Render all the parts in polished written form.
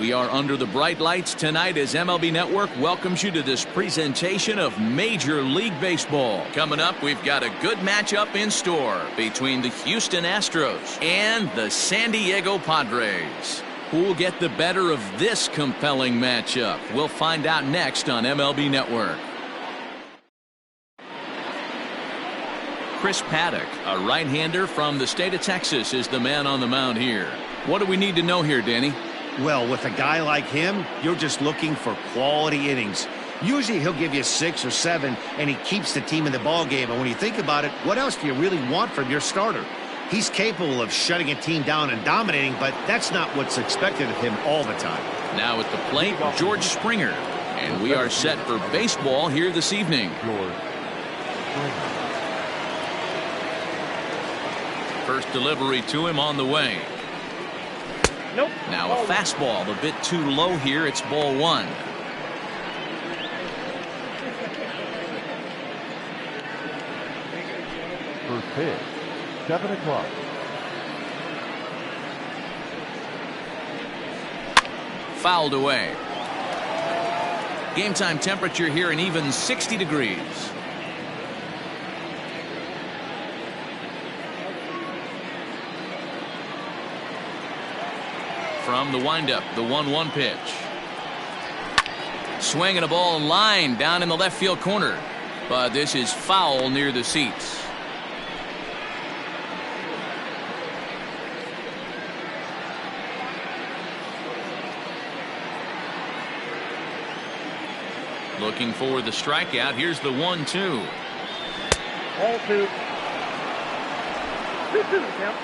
We are under the bright lights tonight as MLB Network welcomes you to this presentation of Major League Baseball. Coming up, we've got a good matchup in store between the Houston Astros and the San Diego Padres. Who will get the better of this compelling matchup? We'll find out next on MLB Network. Chris Paddock, a right-hander from the state of Texas, is the man on the mound here. What do we need to know here, Danny? Well, with a guy like him, you're just looking for quality innings. Usually he'll give you 6 or 7, and he keeps the team in the ballgame. And when you think about it, what else do you really want from your starter? He's capable of shutting a team down and dominating, but that's not what's expected of him all the time. Now at the plate, George Springer. And we are set for baseball here this evening. First delivery to him on the way. Nope. Now a fastball a bit too low here. It's ball 1. First pitch, 7 o'clock. Fouled away. Game time temperature here an even 60 degrees. From the windup, the 1-1 pitch. Swinging a ball in line down in the left field corner. But this is foul near the seats. Looking for the strikeout. Here's the 1-2. Ball 2. 2-2 count.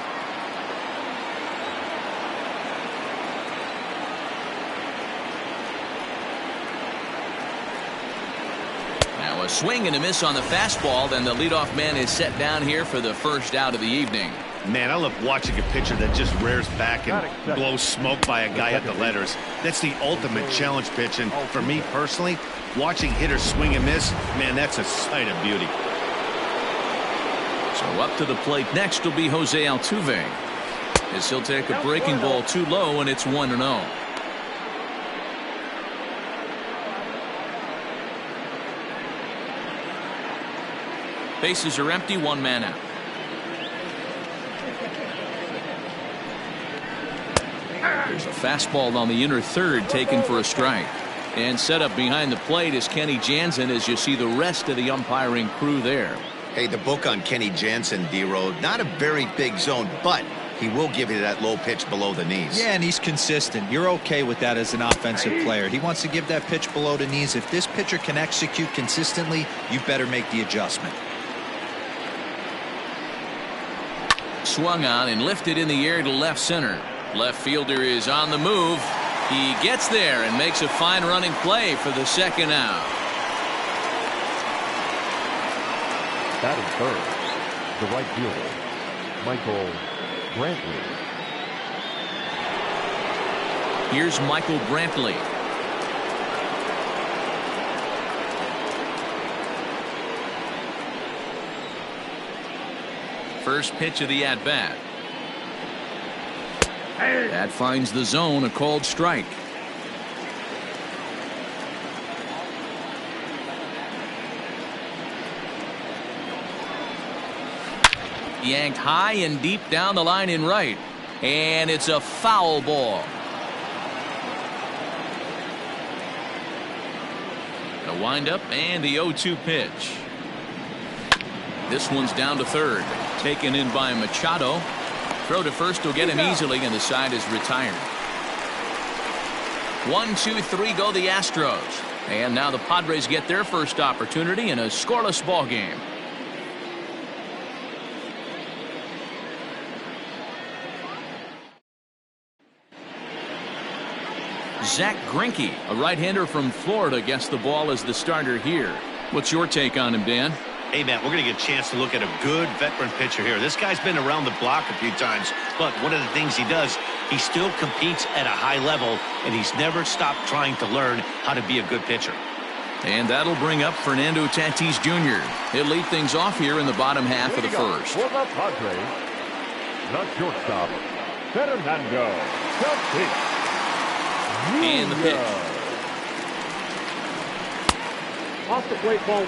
Now a swing and a miss on the fastball. Then the leadoff man is set down here for the first out of the evening. Man, I love watching a pitcher that just rears back and blows smoke by a guy at the letters. That's the ultimate challenge pitch. And for me personally, watching hitters swing and miss, man, that's a sight of beauty. So up to the plate next will be Jose Altuve, as he'll take a breaking ball too low, and it's 1-0. Bases are empty, 1 man out. There's a fastball on the inner third taken for a strike. And set up behind the plate is Kenny Jansen as you see the rest of the umpiring crew there. Hey, the book on Kenny Jansen, D-Road, not a very big zone, but he will give you that low pitch below the knees. Yeah, and he's consistent. You're okay with that as an offensive player. He wants to give that pitch below the knees. If this pitcher can execute consistently, you better make the adjustment. Swung on and lifted in the air to left center. Left fielder is on the move. He gets there and makes a fine running play for the second out. Batting first, the right fielder, Michael Brantley. Here's Michael Brantley. First pitch of the at-bat. That finds the zone, a called strike. Yanked high and deep down the line in right. And it's a foul ball. The windup and the 0-2 pitch. This one's down to third. Taken in by Machado. Throw to first will get him easily, and the side is retired. 1-2-3 go the Astros. And now the Padres get their first opportunity in a scoreless ball game. Zack Greinke, a right-hander from Florida, gets the ball as the starter here. What's your take on him, Dan? Hey, man, we're going to get a chance to look at a good veteran pitcher here. This guy's been around the block a few times, but one of the things he does, he still competes at a high level, and he's never stopped trying to learn how to be a good pitcher. And that'll bring up Fernando Tatis Jr. He'll lead things off here in the bottom half of the first. For the Padres, the shortstop, Fernando Tatis And the pitch. Off the plate, ball 1.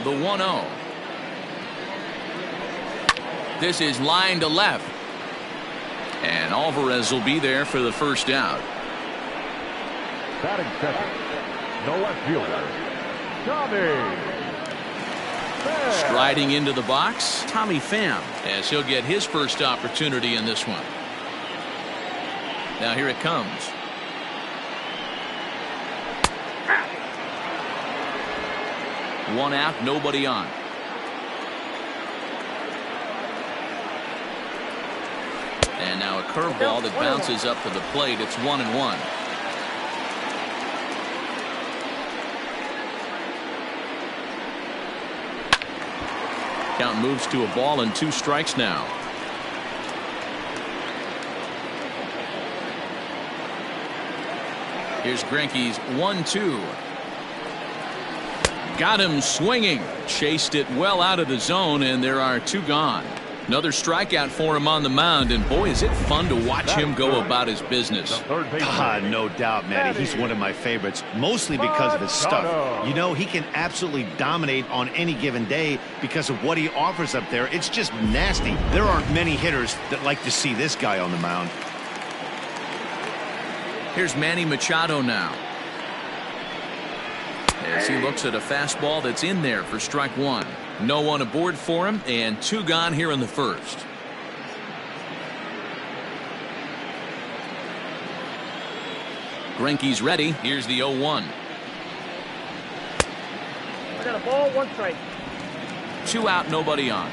The 1-0. This is line to left. And Alvarez will be there for the first out. Batting second, no left fielder, Tommy. Striding into the box, Tommy Pham, as he'll get his first opportunity in this one. Now here it comes. One out, nobody on. And now a curveball that bounces up to the plate. It's 1-1. Count moves to a ball and 2 strikes now. Here's Greinke's 1-2. Got him swinging. Chased it well out of the zone, and there are 2 gone. Another strikeout for him on the mound, and boy, is it fun to watch him go about his business. No doubt, Matty. He's one of my favorites, mostly because of his stuff. You know, he can absolutely dominate on any given day because of what he offers up there. It's just nasty. There aren't many hitters that like to see this guy on the mound. Here's Manny Machado now, as he looks at a fastball that's in there for strike 1. No one aboard for him, and 2 gone here in the first. Greinke's ready. Here's the 0-1. I got a ball, 1 strike. 2 out, nobody on.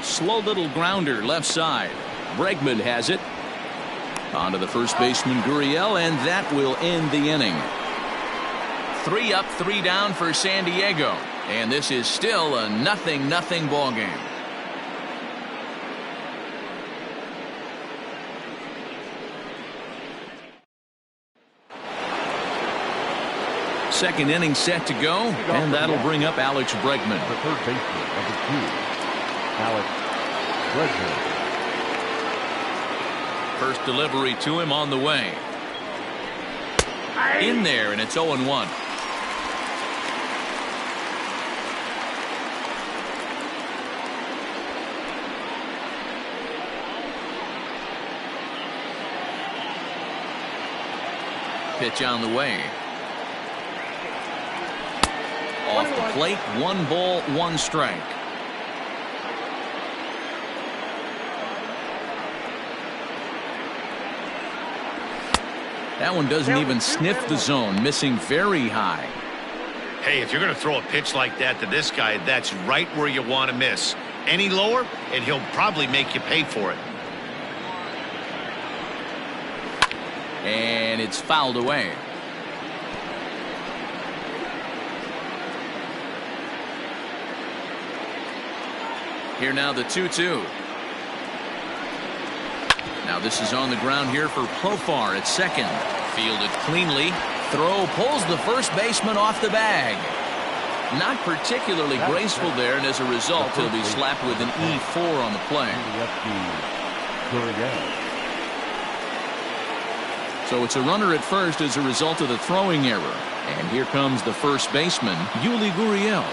Slow little grounder left side. Bregman has it. On to the first baseman, Gurriel, and that will end the inning. 3 up, 3 down for San Diego. And this is still a 0-0 ball game. Second inning set to go, and that'll bring up Alex Bregman. The third baseman, number 2, Alex Bregman. First delivery to him on the way. In there, and it's 0-1. Pitch on the way. Off the plate, 1 ball, 1 strike. That one doesn't even sniff the zone, missing very high. Hey, if you're going to throw a pitch like that to this guy, that's right where you want to miss. Any lower, and he'll probably make you pay for it. And it's fouled away. Here now the 2-2. Now this is on the ground here for Profar at second. Fielded cleanly. Throw pulls the first baseman off the bag. Not particularly graceful there, and as a result, he'll be slapped with an E4 on the play. So it's a runner at first as a result of the throwing error. And here comes the first baseman, Yuli Gurriel.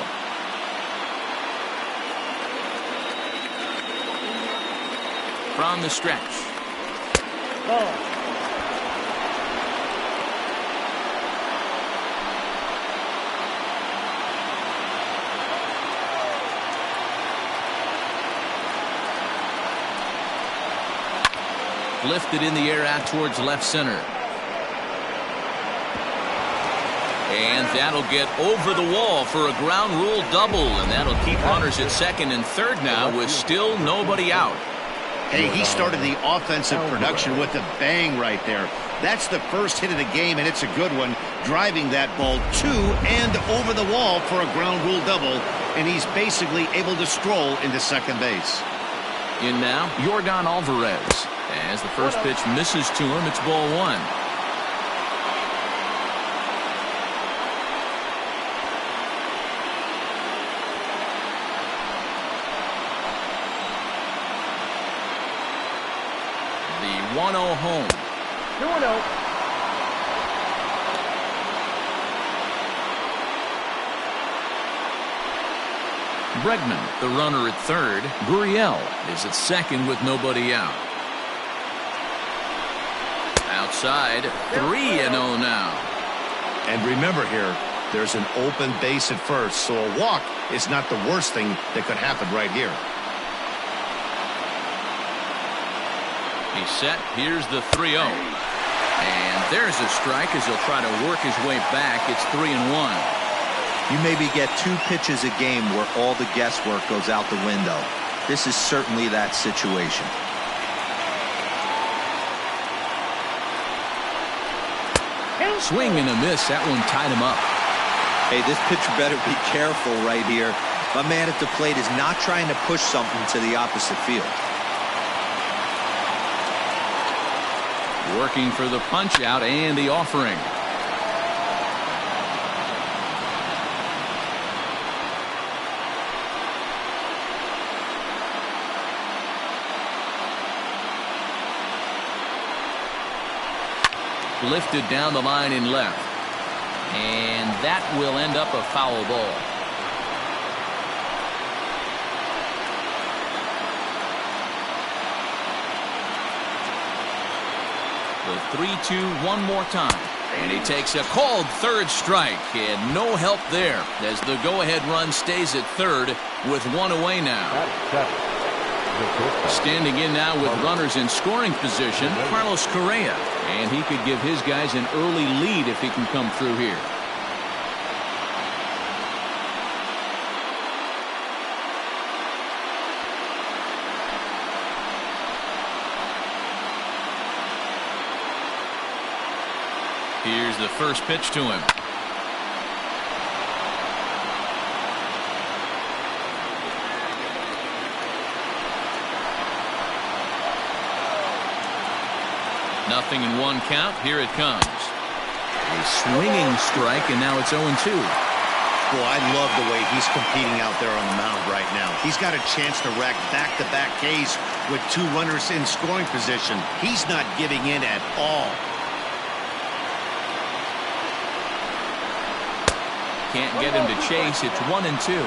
From the stretch. Lifted in the air out towards left center. And that'll get over the wall for a ground rule double, and that'll keep runners at second and third now with still nobody out. Hey, he started the offensive production with a bang right there. That's the first hit of the game, and it's a good one, driving that ball to and over the wall for a ground rule double, and he's basically able to stroll into second base. In now, Yordan Alvarez, As the first pitch misses to him, it's ball one. The 1-0 home. 2-0. Bregman, the runner at third. Gurriel is at second with nobody out. Outside, 3-0 now. And remember here, there's an open base at first, so a walk is not the worst thing that could happen right here. He's set. Here's the 3-0. And there's a strike as he'll try to work his way back. It's 3-1. You maybe get 2 pitches a game where all the guesswork goes out the window. This is certainly that situation. Swing and a miss. That one tied him up. Hey, this pitcher better be careful right here. My man at the plate is not trying to push something to the opposite field. Working for the punch out and the offering. Lifted down the line in left. And that will end up a foul ball. The 3-2 one more time. And he takes a called third strike. And no help there as the go-ahead run stays at third with one away now. Standing in now with runners in scoring position, Carlos Correa. And he could give his guys an early lead if he can come through here. Here's the first pitch to him. Nothing in one count. Here it comes. A swinging strike, and now it's 0-2. Boy, I love the way he's competing out there on the mound right now. He's got a chance to rack back-to-back Ks with 2 runners in scoring position. He's not giving in at all. Can't get him to chase. It's 1-2.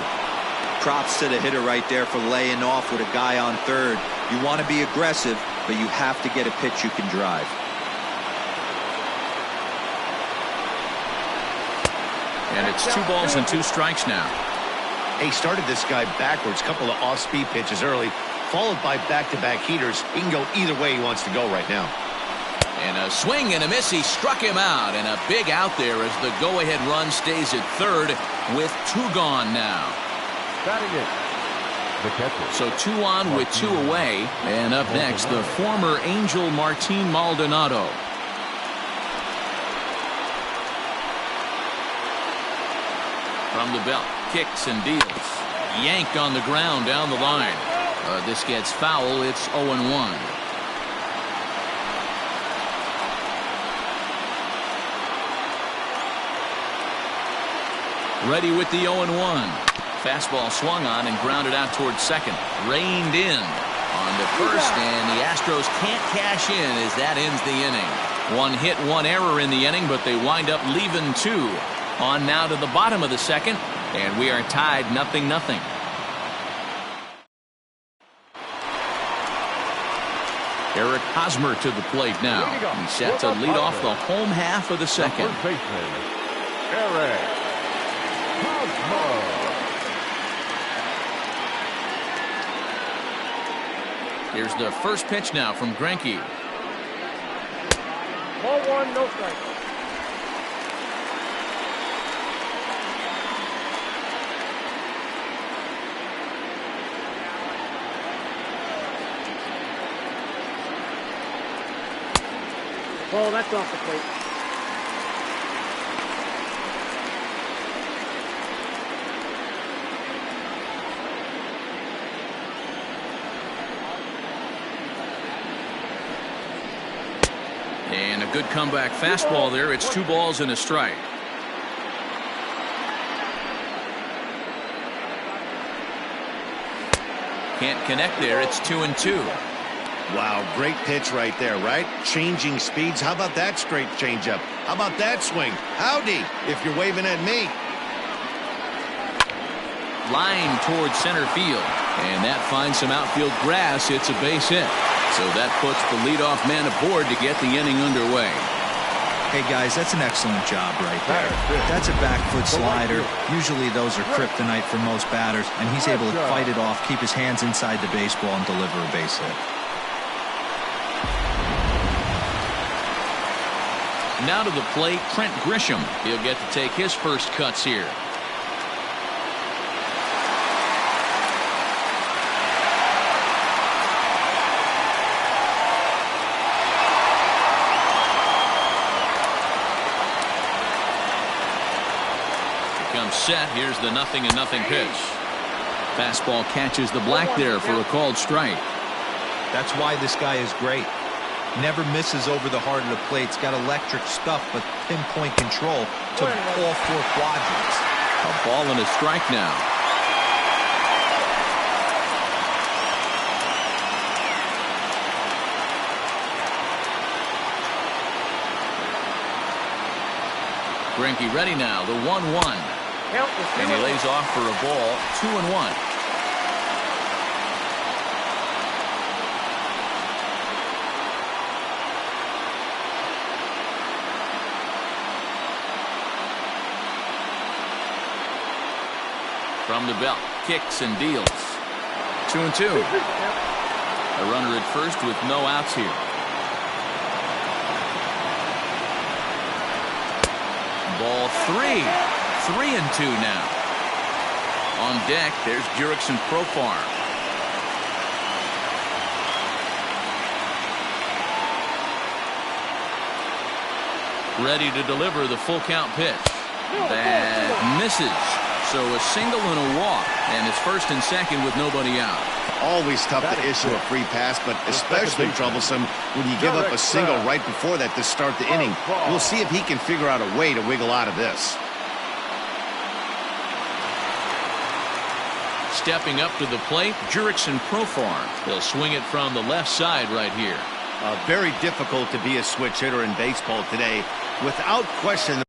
Props to the hitter right there for laying off with a guy on third. You want to be aggressive, but you have to get a pitch you can drive. And it's 2 balls and 2 strikes now. He started this guy backwards, couple of off-speed pitches early, followed by back-to-back heaters. He can go either way he wants to go right now. And a swing and a miss. He struck him out, and a big out there as the go-ahead run stays at third with 2 gone now. Batting it, the catcher. So 2 on with 2 away. And up next, the former Angel Martin Maldonado. From the belt, kicks and deals. Yanked on the ground down the line. This gets foul. It's 0-1. Ready with the 0-1. Fastball swung on and grounded out towards second. Reined in on the first, and the Astros can't cash in as that ends the inning. 1 hit, 1 error in the inning, but they wind up leaving 2. On now to the bottom of the second, and we are tied 0-0. Eric Hosmer to the plate now. He's set to lead off the home half of the second. First baseman, Eric Hosmer. Here's the first pitch now from Greinke. Ball 1, no strike. Oh, that's off the plate. a good comeback fastball there. It's 2 balls and a strike. Can't connect there. It's 2-2. Wow, great pitch right there, right? Changing speeds. How about that straight changeup? How about that swing? Howdy, if you're waving at me. Line towards center field. And that finds some outfield grass. It's a base hit. So that puts the leadoff man aboard to get the inning underway. Hey, guys, that's an excellent job right there. That's a back foot slider. Usually those are kryptonite for most batters, and he's able to fight it off, keep his hands inside the baseball, and deliver a base hit. Now to the plate, Trent Grisham. He'll get to take his first cuts here. Comes set. Here's the 0-0 pitch. Fastball catches the black there for a called strike. That's why this guy is great. Never misses over the heart of the plate. He's got electric stuff, but pinpoint control to all 4 quadrants. A ball and a strike now. Greinke ready now. The 1-1. And he lays off for a ball. 2-1. From the belt, kicks and deals. 2-2. A runner at first with no outs here. Ball 3. 3-2 now. On deck, there's Jurickson Profar. Ready to deliver the full count pitch. That misses. So a single and a walk, and it's 1st and 2nd with nobody out. Always tough to issue a free pass, but especially troublesome when you give up a single right before that to start the inning. We'll see if he can figure out a way to wiggle out of this. Stepping up to the plate, Jurickson Profar. He'll swing it from the left side right here. Very difficult to be a switch hitter in baseball today. Without question,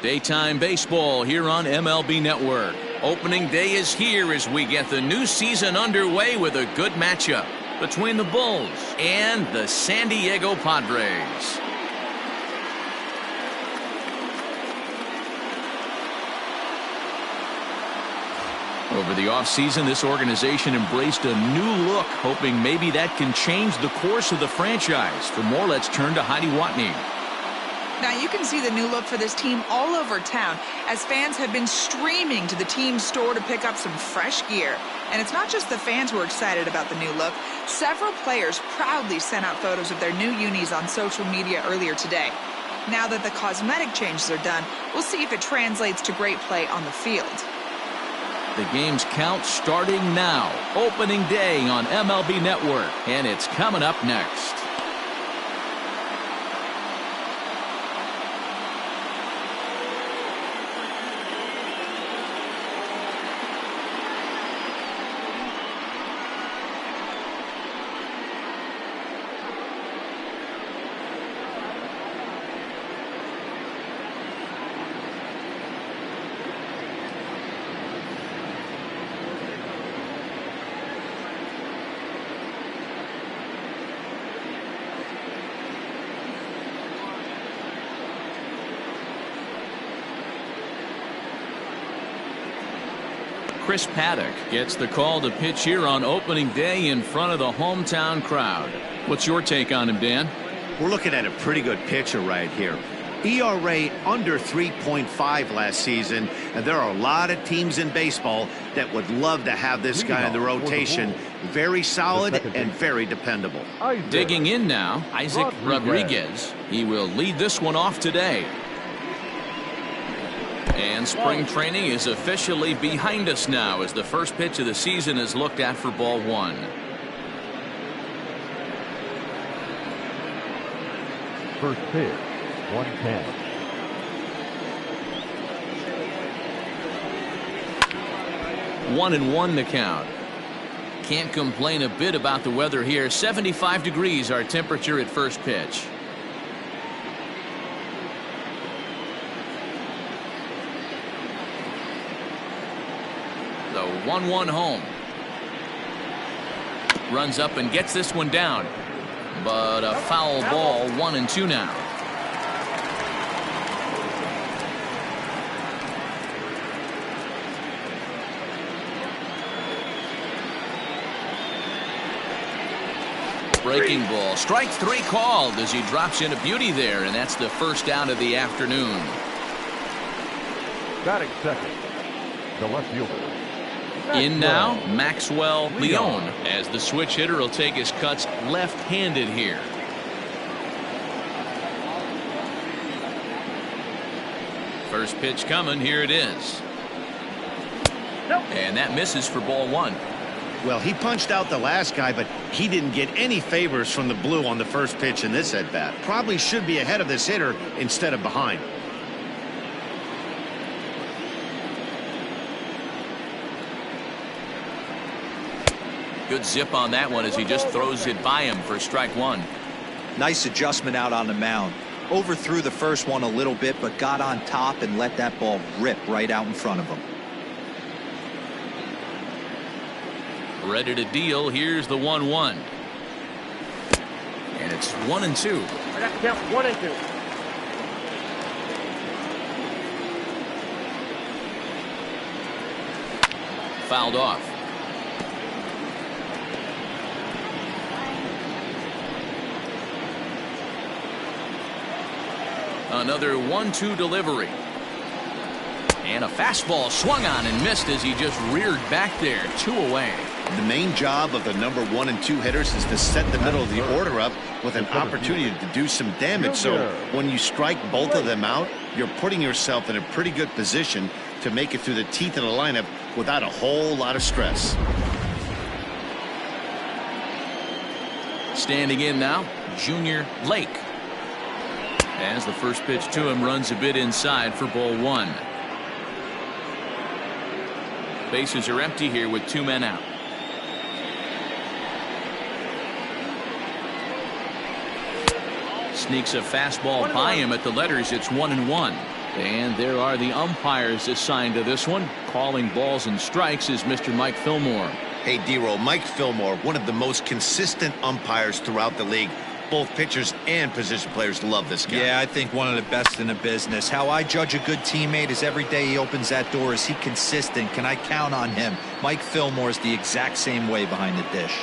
Daytime baseball here on MLB Network. Opening day is here as we get the new season underway with a good matchup between the Bulls and the San Diego Padres. Over the offseason, this organization embraced a new look, hoping maybe that can change the course of the franchise. For more, let's turn to Heidi Watney. Now you can see the new look for this team all over town as fans have been streaming to the team store to pick up some fresh gear. And it's not just the fans who are excited about the new look. Several players proudly sent out photos of their new unis on social media earlier today. Now that the cosmetic changes are done, we'll see if it translates to great play on the field. The game's count starting now. Opening day on MLB Network, and it's coming up next. Chris Paddock gets the call to pitch here on opening day in front of the hometown crowd. What's your take on him, Dan? We're looking at a pretty good pitcher right here. ERA under 3.5 last season, and there are a lot of teams in baseball that would love to have this guy in the rotation. Very solid and very dependable. Digging in now, Isaac Rodriguez. He will lead this one off today. And spring training is officially behind us now as the first pitch of the season is looked at for ball one. First pitch, 110. One and one to count. Can't complain a bit about the weather here. 75 degrees our temperature at first pitch. The 1-1 home. Runs up and gets this one down. But a foul ball, 1-2 now. Breaking ball. Strike three called as he drops in a beauty there, and that's the first out of the afternoon. Batting second, the left fielder. In now, Maxwell Leon, as the switch hitter will take his cuts left-handed here. First pitch coming, here it is. And that misses for ball one. Well, he punched out the last guy, but he didn't get any favors from the blue on the first pitch in this at-bat. Probably should be ahead of this hitter instead of behind. Good zip on that one as he just throws it by him for strike one. Nice adjustment out on the mound. Overthrew the first one a little bit, but got on top and let that ball rip right out in front of him. Ready to deal. Here's the 1-1. And it's 1-2. I got to count 1 and 2. Fouled off. Another 1-2 delivery. And a fastball swung on and missed as he just reared back there. 2 away. The main job of the number 1 and 2 hitters is to set the middle of the order up with an opportunity to do some damage. So when you strike both of them out, you're putting yourself in a pretty good position to make it through the teeth of the lineup without a whole lot of stress. Standing in now, Junior Lake. As the first pitch to him runs a bit inside for ball one. Bases are empty here with 2 men out. Sneaks a fastball by him at the letters. It's 1-1. And there are the umpires assigned to this one. Calling balls and strikes is Mr. Mike Fillmore. Hey, D-Roll, Mike Fillmore, one of the most consistent umpires throughout the league. Both pitchers and position players love this guy. Yeah, I think one of the best in the business. How I judge a good teammate is every day he opens that door. Is he consistent? Can I count on him? Mike Fillmore is the exact same way behind the dish.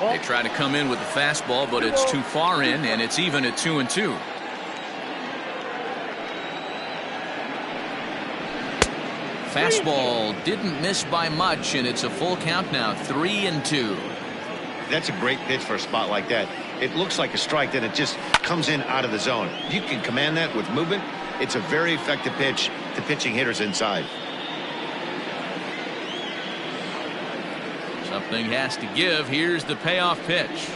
They try to come in with the fastball, but it's too far in, and it's even at 2-2. Fastball didn't miss by much, and it's a full count now, 3-2. That's a great pitch for a spot like that. It looks like a strike, then it just comes in out of the zone. If you can command that with movement, it's a very effective pitch to pitching hitters inside. Something has to give. Here's the payoff pitch.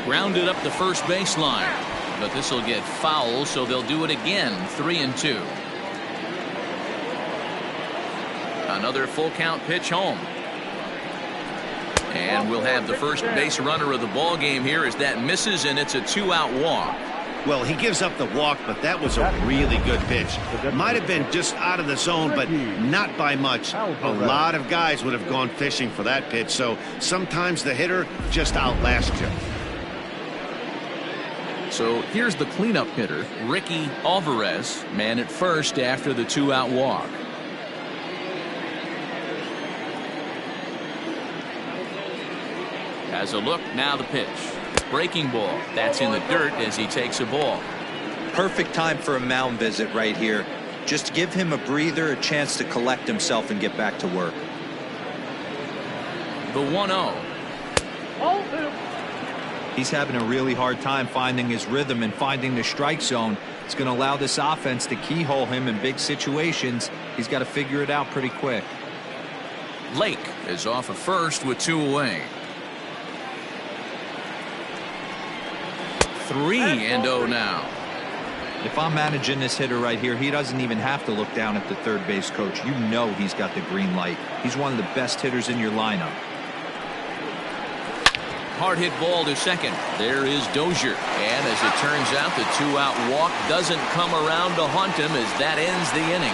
Grounded up the first baseline, but this will get foul, so they'll do it again. 3-2. Another full count pitch home. And we'll have the first base runner of the ball game here as that misses, and it's a 2-out walk. Well, he gives up the walk, but that was a really good pitch. Might have been just out of the zone, but not by much. A lot of guys would have gone fishing for that pitch, so sometimes the hitter just outlasts you. So here's the cleanup hitter, Ricky Alvarez, man at first after the 2-out walk. Has a look, now the pitch. Breaking ball. That's in the dirt as he takes a ball. Perfect time for a mound visit right here. Just give him a breather, a chance to collect himself and get back to work. The 1-0. He's having a really hard time finding his rhythm and finding the strike zone. It's going to allow this offense to keyhole him in big situations. He's got to figure it out pretty quick. Lake is off of first with 2 away. 3-0 now. If I'm managing this hitter right here, he doesn't even have to look down at the third base coach. You know he's got the green light. He's one of the best hitters in your lineup. Hard hit ball to second. There is Dozier. And as it turns out, the 2-out walk doesn't come around to haunt him as that ends the inning.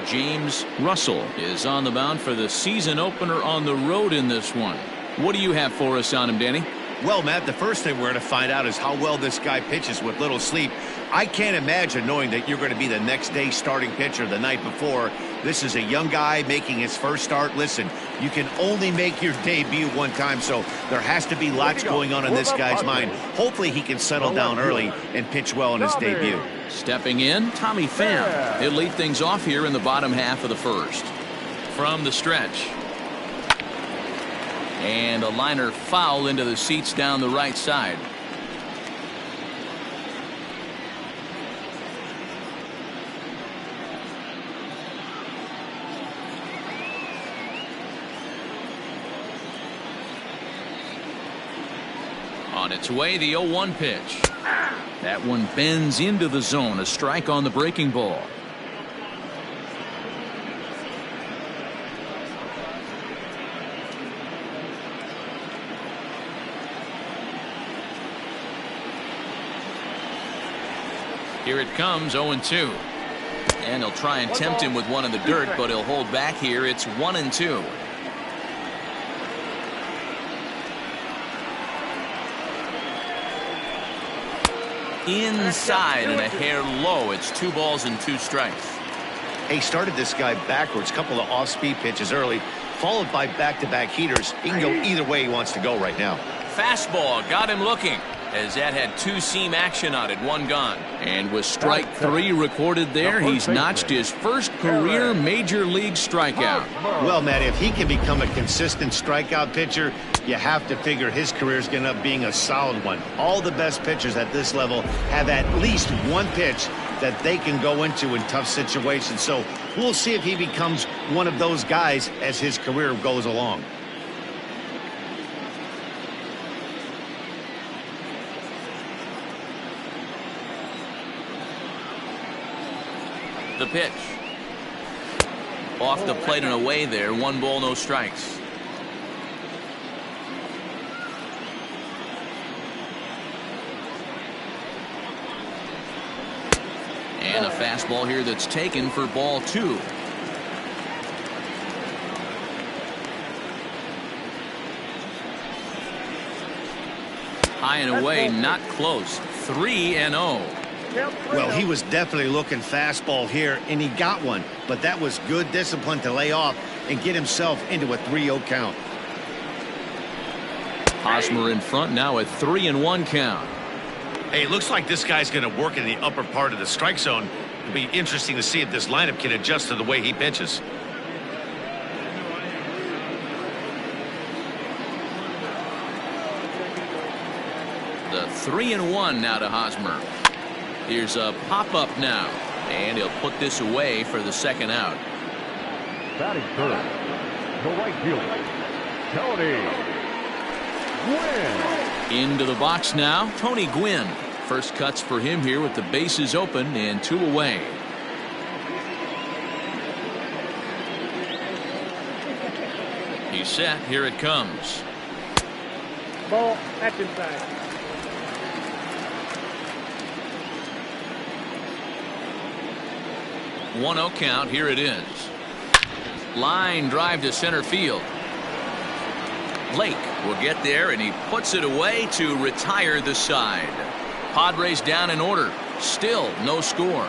James Russell is on the mound for the season opener on the road in this one. What do you have for us on him, Danny? Well, Matt, the first thing we're going to find out is how well this guy pitches with little sleep. I can't imagine knowing that you're going to be the next day starting pitcher the night before. This is a young guy making his first start. Listen, you can only make your debut one time, so there has to be lots going on in this guy's mind. Hopefully he can settle down early and pitch well in his debut. Stepping in, Tommy Pham. He'll lead things off here in the bottom half of the first. From the stretch. And a liner foul into the seats down the right side. On its way, the 0-1 pitch. That one bends into the zone. A strike on the breaking ball. Here it comes, 0-2. And he'll try and tempt him with one in the dirt, but he'll hold back here. It's 1-2. Inside and a hair low. It's 2 balls and 2 strikes. He started this guy backwards, couple of off-speed pitches early, followed by back-to-back heaters. He can go either way he wants to go right now. Fastball got him looking, as that had 2-seam action on it, 1 gone. And with strike 3 recorded there, he's notched his first career major league strikeout. Well, Matt, if he can become a consistent strikeout pitcher, you have to figure his career is going to end up being a solid one. All the best pitchers at this level have at least one pitch that they can go into in tough situations. So we'll see if he becomes one of those guys as his career goes along. The pitch. Off the plate and away there. 1 ball, no strikes. And a fastball here that's taken for ball 2. High and away, not close. 3-0. Well, he was definitely looking fastball here, and he got one. But that was good discipline to lay off and get himself into a 3-0 count. Hosmer in front now at 3-1 count. Hey, it looks like this guy's going to work in the upper part of the strike zone. It'll be interesting to see if this lineup can adjust to the way he pitches. The 3-1 now to Hosmer. Here's a pop-up now, and he'll put this away for the second out. Batting third, the right fielder, Tony Gwynn. Into the box now, Tony Gwynn. First cuts for him here with the bases open and 2 away. He's set. Here it comes. Ball, that's inside. One 0 count. Here it is. Line drive to center field. Blake will get there, and he puts it away to retire the side. Padres down in order. Still no score.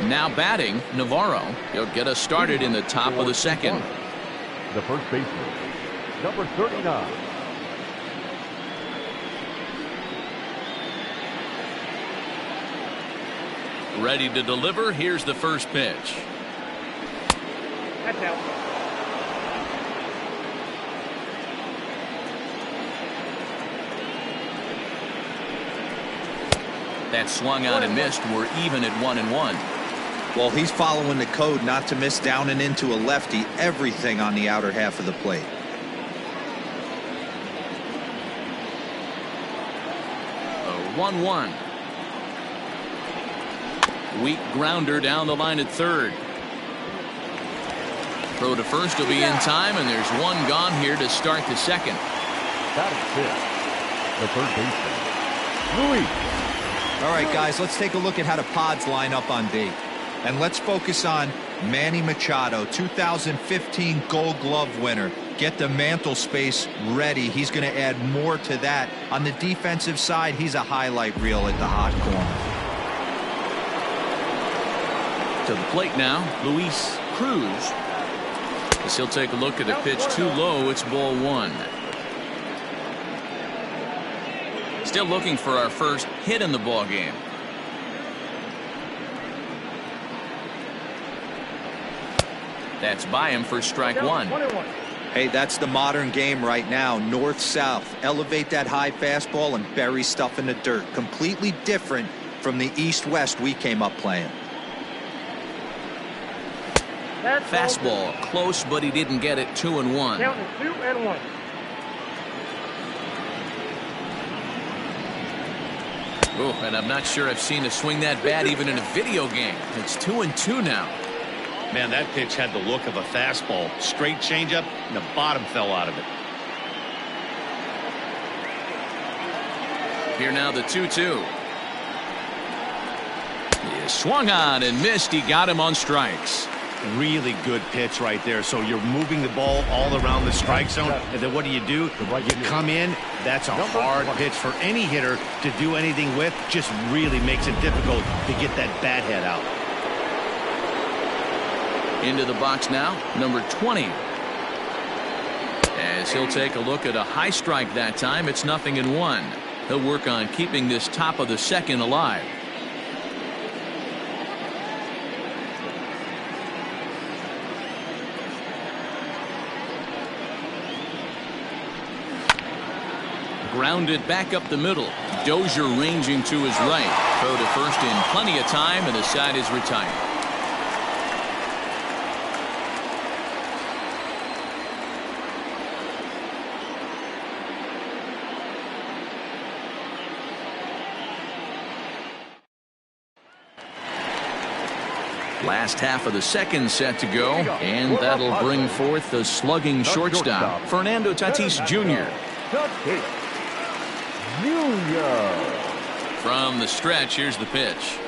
Now batting, Navarro. He'll get us started in the top of the second. The first baseman, number 39. Ready to deliver. Here's the first pitch. That's out. That swung out and missed. We're even at 1-1. Well, he's following the code not to miss down and into a lefty. Everything on the outer half of the plate. A 1-1. Weak grounder down the line at third. Throw to first will be in time, and there's one gone here to start the second. Batting fifth, the third baseman, Luis. All right, guys, let's take a look at how the Pods line up on D. And let's focus on Manny Machado, 2015 Gold Glove winner. Get the mantle space ready. He's going to add more to that. On the defensive side, he's a highlight reel at the hot corner. To the plate now, Luis Cruz. As he'll take a look at a pitch too low. It's ball 1. Still looking for our first hit in the ball game. That's by him for strike 1. Hey, that's the modern game right now. North-south. Elevate that high fastball and bury stuff in the dirt. Completely different from the east-west we came up playing. Fastball close, but he didn't get it. 2-1. Count is 2-1. Oh, and I'm not sure I've seen a swing that bad even in a video game. It's 2-2 now. Man, that pitch had the look of a fastball. Straight changeup, and the bottom fell out of it. Here now the 2-2. He swung on and missed. He got him on strikes. Really good pitch right there. So you're moving the ball all around the strike zone, and then what do? You come in. That's a hard pitch for any hitter to do anything with. Just really makes it difficult to get that bat head out. Into the box now, number 20. As he'll take a look at a high strike that time. It's 0-1. He'll work on keeping this top of the second alive. grounded back up the middle. Dozier ranging to his right. Throw to first in plenty of time, and the side is retired. Last half of the second set to go, and that'll bring forth the slugging shortstop, Fernando Tatis Jr. From the stretch, here's the pitch.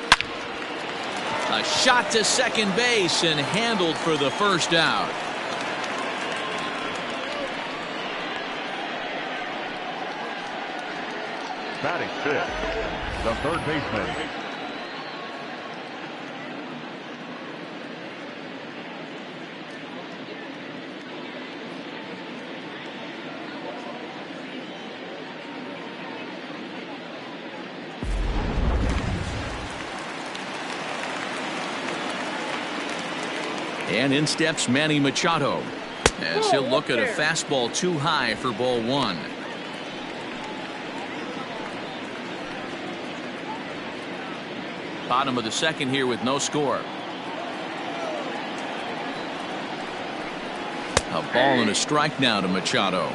A shot to second base and handled for the first out. Batting fifth, the third baseman. And in steps Manny Machado, as he'll look at a fastball too high for ball one. Bottom of the second here with no score. A ball and a strike now to Machado.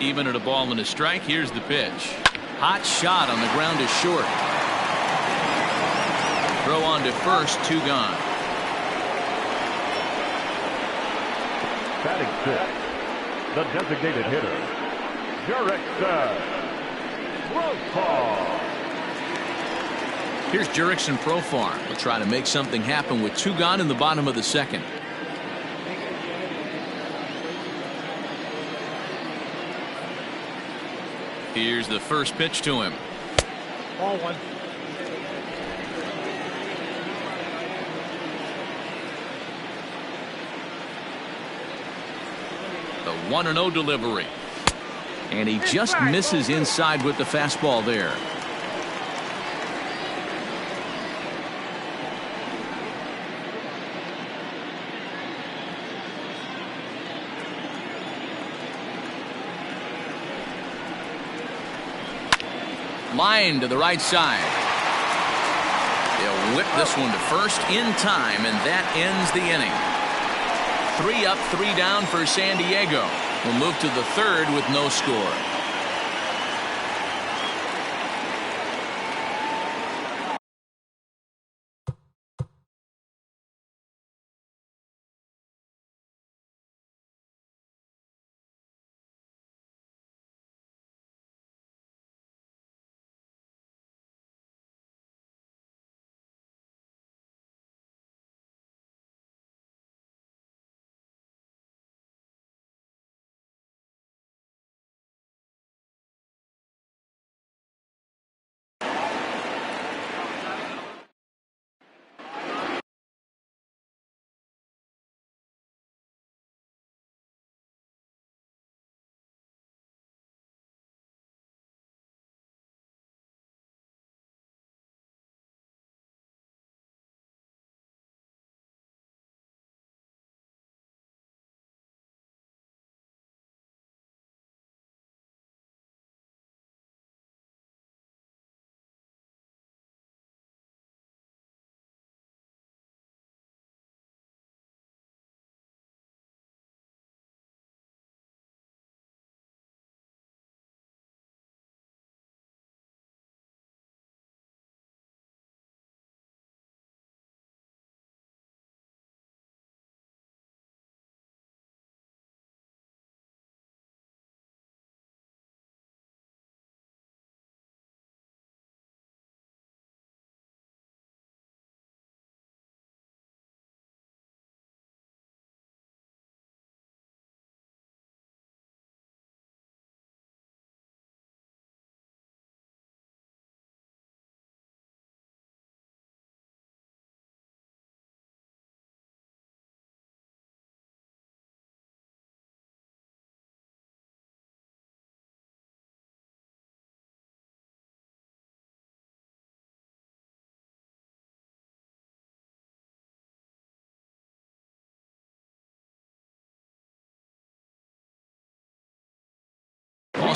Even at a ball and a strike, here's the pitch. Hot shot on the ground is short. Throw on to first, two gone. Batting fifth, the designated hitter, Jurickson Profar. Here's Jurickson Profar. He'll try to make something happen with two gone in the bottom of the second. Here's the first pitch to him. Ball one. The 1-0 delivery. And he just misses inside with the fastball there. Line to the right side. They'll whip this one to first in time, and that ends the inning. 3 up, 3 down for San Diego. We'll move to the third with no score.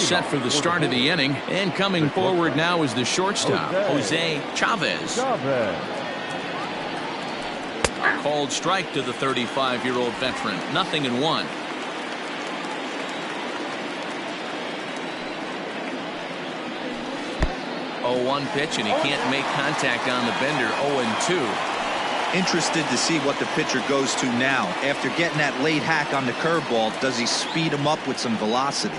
set for the start of the inning. And coming forward now is the shortstop, Jose Chavez. A called strike to the 35-year-old veteran. 0-1. 0-1 pitch, and he can't make contact on the bender. 0-2. Interested to see what the pitcher goes to now. After getting that late hack on the curveball, does he speed him up with some velocity?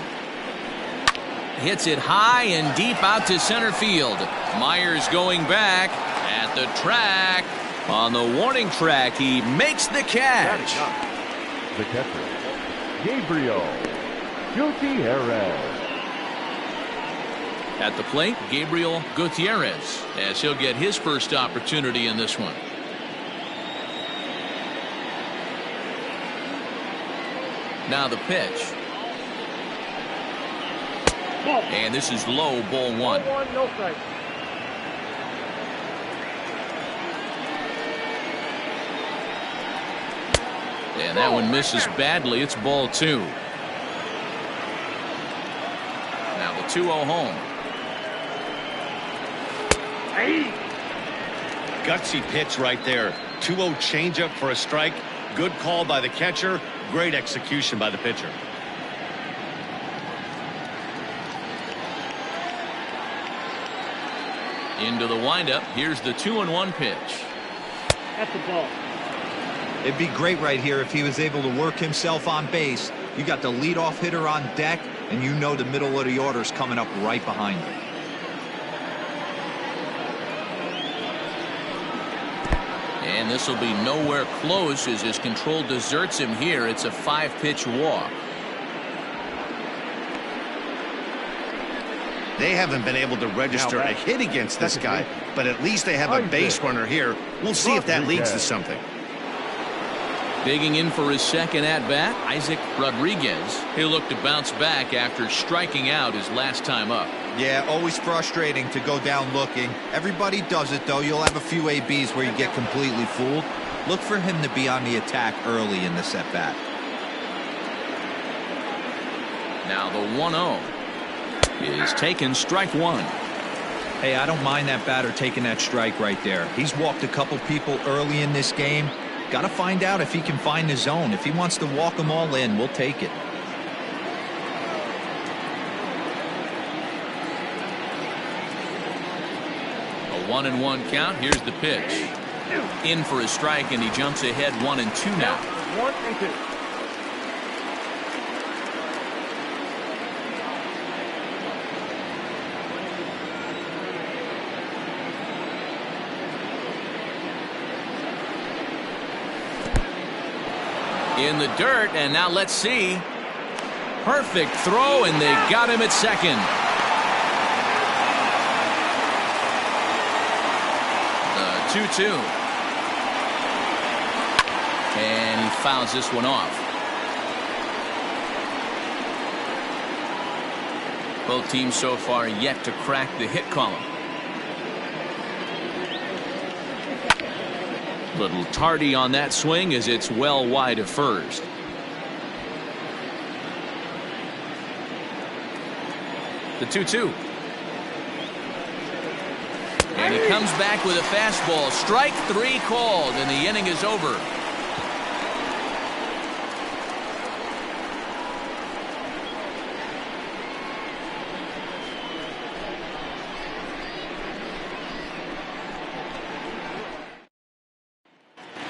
Hits it high and deep out to center field. Myers going back at the track. On the warning track, he makes the catch. The catcher, Gabriel Gutierrez. At the plate, Gabriel Gutierrez, as he'll get his first opportunity in this one. Now the pitch. And this is low, ball one. No strike. And that one misses badly. It's ball two. Now the 2-0 home. Gutsy pitch right there. 2-0 changeup for a strike. Good call by the catcher. Great execution by the pitcher. Into the windup. Here's the 2-1 pitch. That's the ball. It'd be great right here if he was able to work himself on base. You got the leadoff hitter on deck, and you know the middle of the order's coming up right behind him. And this will be nowhere close as his control deserts him here. It's a 5-pitch walk. They haven't been able to register a hit against this guy, but at least they have a base runner here. We'll see if that leads to something. Digging in for his second at-bat, Isaac Rodriguez. He'll look to bounce back after striking out his last time up. Yeah, always frustrating to go down looking. Everybody does it, though. You'll have a few ABs where you get completely fooled. Look for him to be on the attack early in this at-bat. Now the 1-0 is taken, strike one. Hey, I don't mind that batter taking that strike right there. He's walked a couple people early in this game. Got to find out if he can find the zone. If he wants to walk them all in, we'll take it. A 1-1 count. Here's the pitch. In for a strike, and he jumps ahead 1-2 now. 1-2. In the dirt, and now let's see. Perfect throw, and they got him at second. The 2-2. And he fouls this one off. Both teams so far yet to crack the hit column. Little tardy on that swing as it's well wide of first. The 2-2. And he comes back with a fastball. Strike three called, and the inning is over.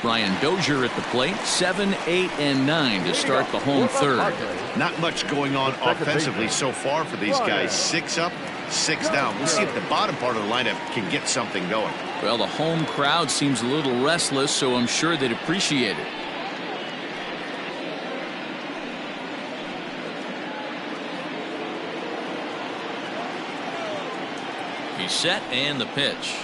Brian Dozier at the plate. 7, 8, and 9 to start the home third. Not much going on offensively so far for these guys. 6 up, 6 down. We'll see if the bottom part of the lineup can get something going. Well, the home crowd seems a little restless, so I'm sure they'd appreciate it. He's set, and the pitch.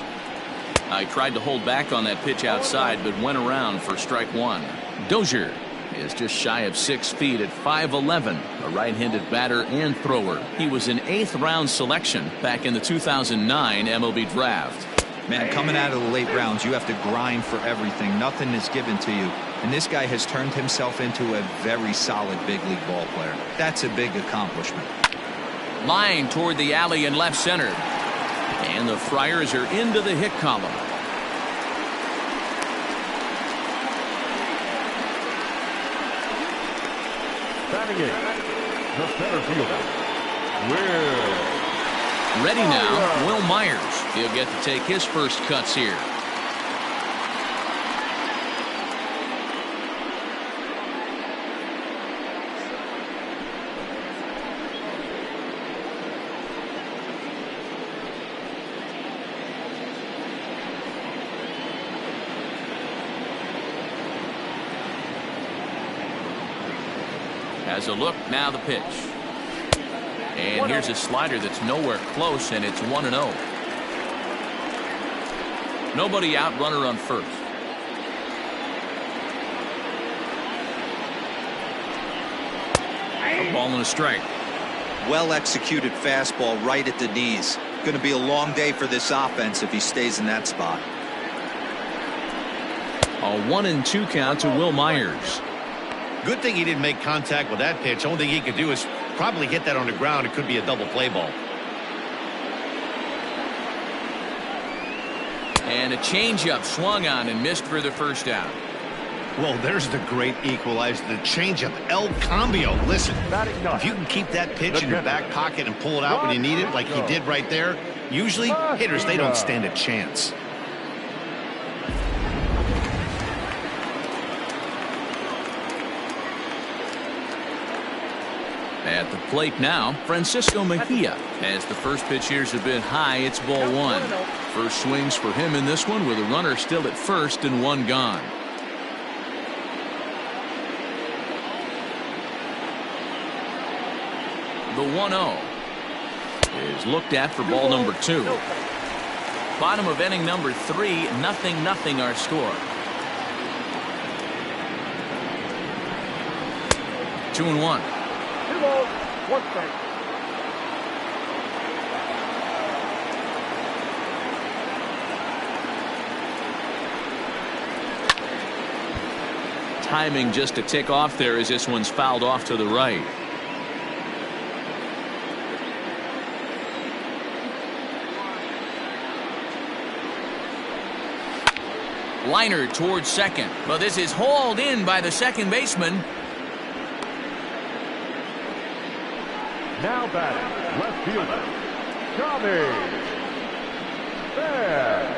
I tried to hold back on that pitch outside, but went around for strike one. Dozier is just shy of 6 feet at 5'11", a right-handed batter and thrower. He was an 8th-round selection back in the 2009 MLB draft. Man, coming out of the late rounds, you have to grind for everything. Nothing is given to you. And this guy has turned himself into a very solid big league ball player. That's a big accomplishment. Line toward the alley in left center. And the Friars are into the hit column. Batting in, the center fielder, Will. Ready now, Will Myers. He'll get to take his first cuts here. As a look, now the pitch. And here's a slider that's nowhere close, and it's 1-0. Nobody out, runner on first. A ball and a strike. Well executed fastball right at the knees. Going to be a long day for this offense if he stays in that spot. A 1-2 count to Will Myers. Good thing he didn't make contact with that pitch. Only thing he could do is probably hit that on the ground. It could be a double play ball. And a changeup swung on and missed for the first out. Well, there's the great equalizer, the changeup, El Cambio. Listen, if you can keep that pitch in your back pocket and pull it out when you need it, like he did right there, usually hitters, they don't stand a chance. At the plate now, Francisco Mejia. As the first pitch here's a bit high, it's ball one. First swings for him in this one with a runner still at first and one gone. The 1-0 is looked at for ball number 2. Bottom of inning number 3, 0-0 our score. 2-1. 2 balls, 1 strike. Timing just a tick off there as this one's fouled off to the right. Liner towards second, but this is hauled in by the second baseman. Now batting, left fielder, Johnny Fair.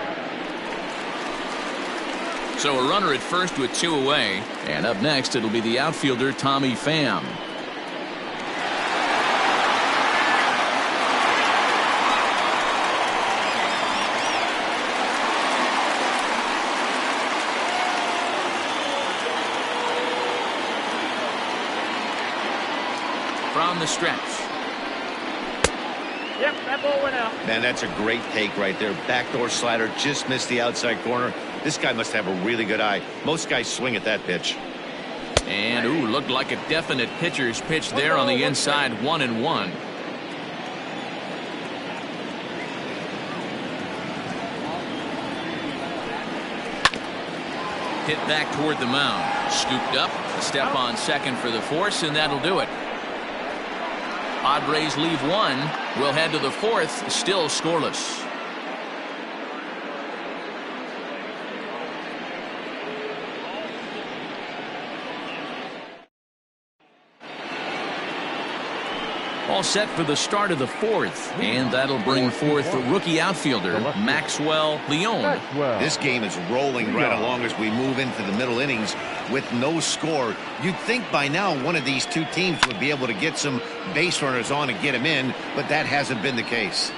So a runner at first with 2 away. And up next, it'll be the outfielder, Tommy Pham. From the stretch. Yep, that ball went out. Man, that's a great take right there. Backdoor slider, just missed the outside corner. This guy must have a really good eye. Most guys swing at that pitch. And, ooh, looked like a definite pitcher's pitch there on the inside, 1-1. Hit back toward the mound. Scooped up, a step on second for the force, and that'll do it. Padres leave 1. We'll head to the 4th, still scoreless. All set for the start of the 4th, and that'll bring forth the rookie outfielder, Maxwell Leon. This game is rolling right along as we move into the middle innings with no score. You'd think by now one of these two teams would be able to get some base runners on and get them in, but that hasn't been the case.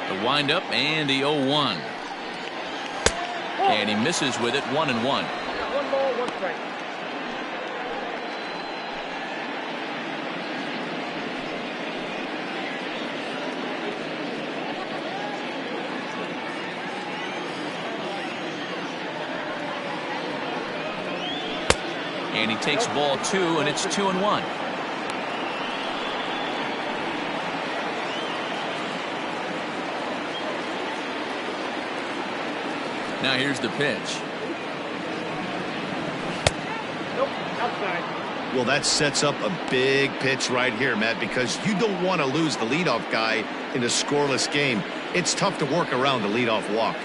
The windup and the 0-1. And he misses with it, 1-1. 1 ball, 1 strike. And he takes ball 2, and it's 2-1. Now here's the pitch. Outside. Well, that sets up a big pitch right here, Matt, because you don't want to lose the leadoff guy in a scoreless game. It's tough to work around the leadoff walk.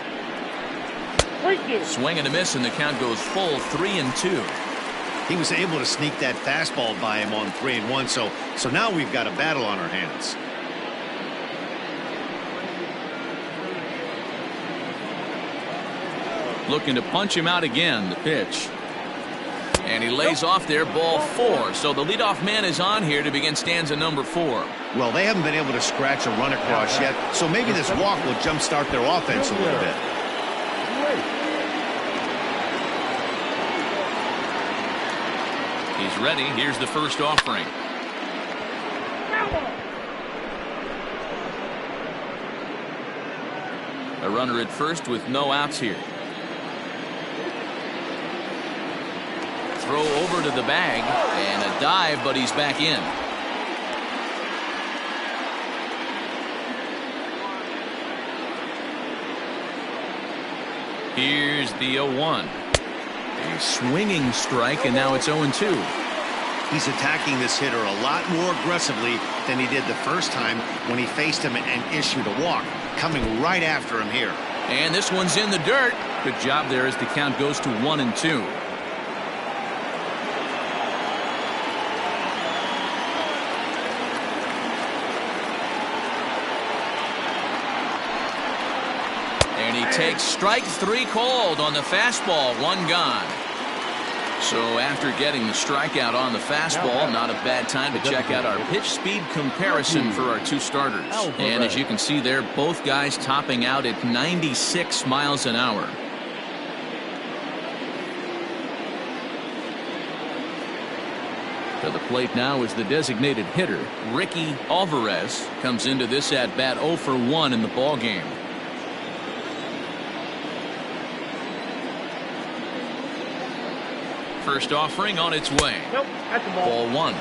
Swing and a miss, and the count goes full 3-2. He was able to sneak that fastball by him on 3-1, so now we've got a battle on our hands. Looking to punch him out again, the pitch. And he lays off there, ball 4. So the leadoff man is on here to begin stanza number 4. Well, they haven't been able to scratch a run across yet, so maybe this walk will jumpstart their offense a little bit. He's ready. Here's the first offering. A runner at first with no outs here. Throw over to the bag and a dive, but he's back in. Here's the 0-1. A swinging strike, and now it's 0-2. He's attacking this hitter a lot more aggressively than he did the first time when he faced him and issued a walk, coming right after him here. And this one's in the dirt. Good job there as the count goes to 1-2. And he takes strike 3 called on the fastball, 1 gone. So after getting the strikeout on the fastball, not a bad time to check out our pitch speed comparison for our 2 starters. And as you can see there, both guys topping out at 96 miles an hour. To the plate now is the designated hitter, Ricky Alvarez, comes into this at bat 0 for 1 in the ball game. First offering on its way. Nope, that's a ball. Ball 1.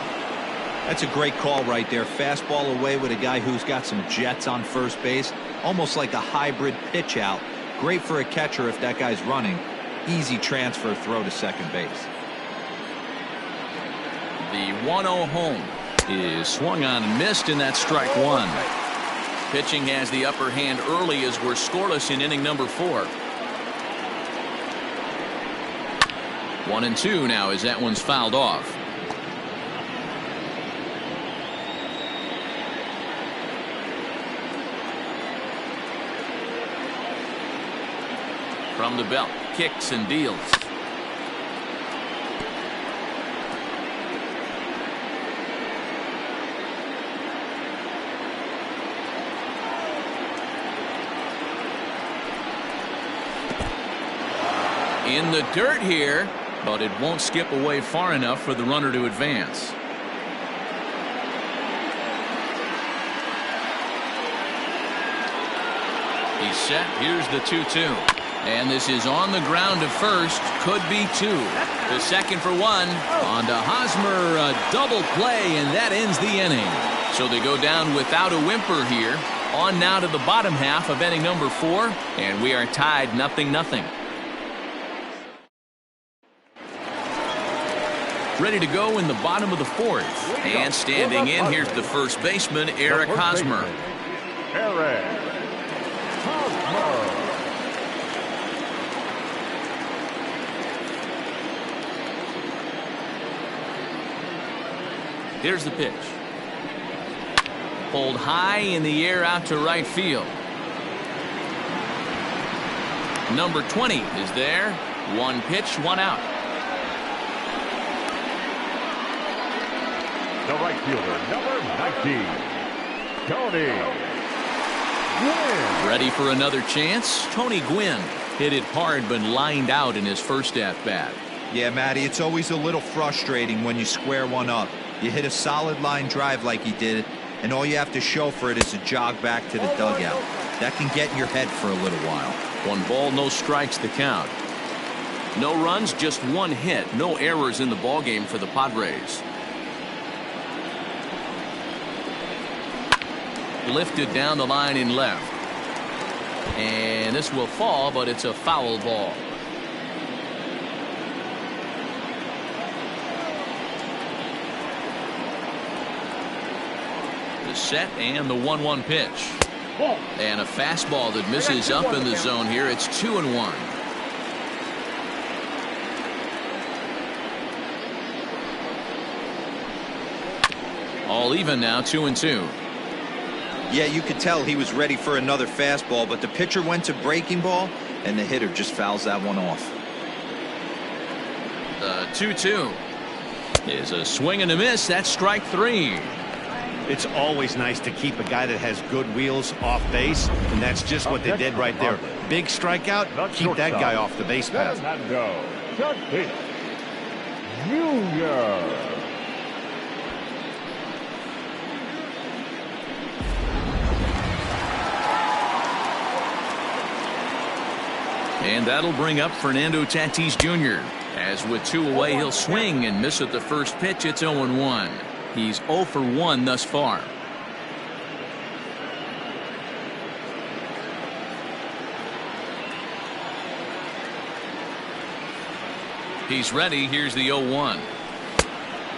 That's a great call right there. Fastball away with a guy who's got some jets on first base. Almost like a hybrid pitch out. Great for a catcher if that guy's running. Easy transfer throw to second base. The 1-0 home is swung on and missed, and that's strike 1. Pitching has the upper hand early as we're scoreless in inning number 4. 1-2 now as that one's fouled off. From the belt, kicks and deals. In the dirt here, but it won't skip away far enough for the runner to advance. He's set. Here's the 2-2. And this is on the ground to first. Could be 2. The second for 1. On to Hosmer. A double play, and that ends the inning. So they go down without a whimper here. On now to the bottom half of inning number 4. And we are tied 0-0. Ready to go in the bottom of the 4th. And standing in, here's the first baseman, Eric Hosmer. Eric Hosmer. Here's the pitch. Pulled high in the air out to right field. Number 20 is there. 1 pitch, 1 out. The right fielder, number 19, Tony Gwynn. Ready for another chance? Tony Gwynn hit it hard but lined out in his first at-bat. Yeah, Matty, it's always a little frustrating when you square one up. You hit a solid line drive like he did, and all you have to show for it is a jog back to the dugout. That can get in your head for a little while. 1 ball, no strikes the count. No runs, just 1 hit. No errors in the ballgame for the Padres. Lifted down the line in left. And this will fall, but it's a foul ball. The set and the 1-1 pitch. And a fastball that misses up in the zone here. It's 2-1. All even now, 2-2. Yeah, you could tell he was ready for another fastball, but the pitcher went to breaking ball, and the hitter just fouls that one off. The 2-2 is a swing and a miss. That's strike 3. It's always nice to keep a guy that has good wheels off base, and that's just what they did right there. Big strikeout, keep that guy off the base path. Junior. And that'll bring up Fernando Tatis Jr. As with 2 away, he'll swing and miss at the first pitch. It's 0-1. He's 0 for 1 thus far. He's ready. Here's the 0-1.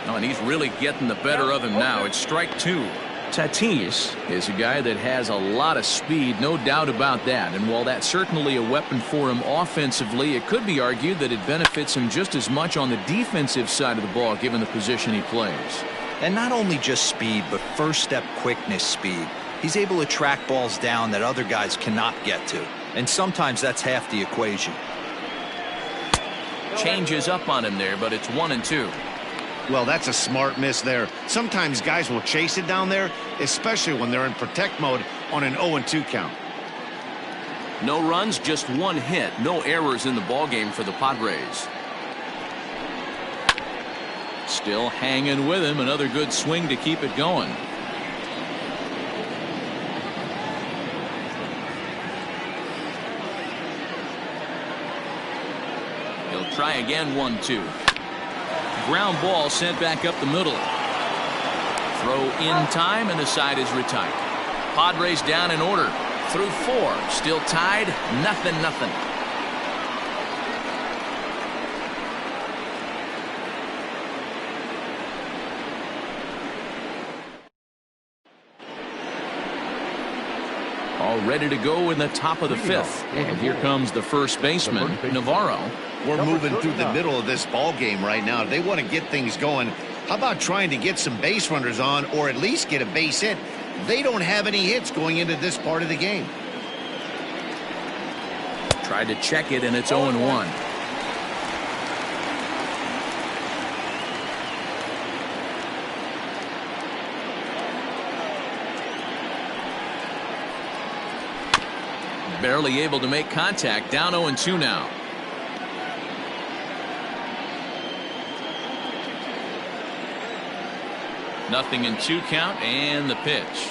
Oh, and he's really getting the better of him now. It's strike 2. Tatis is a guy that has a lot of speed, no doubt about that. And while that's certainly a weapon for him offensively, it could be argued that it benefits him just as much on the defensive side of the ball, given the position he plays. And not only just speed, but first step quickness speed. He's able to track balls down that other guys cannot get to. And sometimes that's half the equation. Changes up on him there, but it's 1-2. Well, that's a smart miss there. Sometimes guys will chase it down there, especially when they're in protect mode on an 0-2 count. No runs, just 1 hit. No errors in the ballgame for the Padres. Still hanging with him. Another good swing to keep it going. He'll try again. 1-2. Ground ball sent back up the middle. Throw in time, and the side is retired. Padres down in order through 4. Still tied, 0-0. All ready to go in the top of the 5th. And here comes the first baseman, Navarro. We're moving through the middle of this ball game right now. They want to get things going. How about trying to get some base runners on, or at least get a base hit? They don't have any hits going into this part of the game. Tried to check it, and it's 0-1. Barely able to make contact. Down 0-2 now. Nothing in 2 count, and the pitch.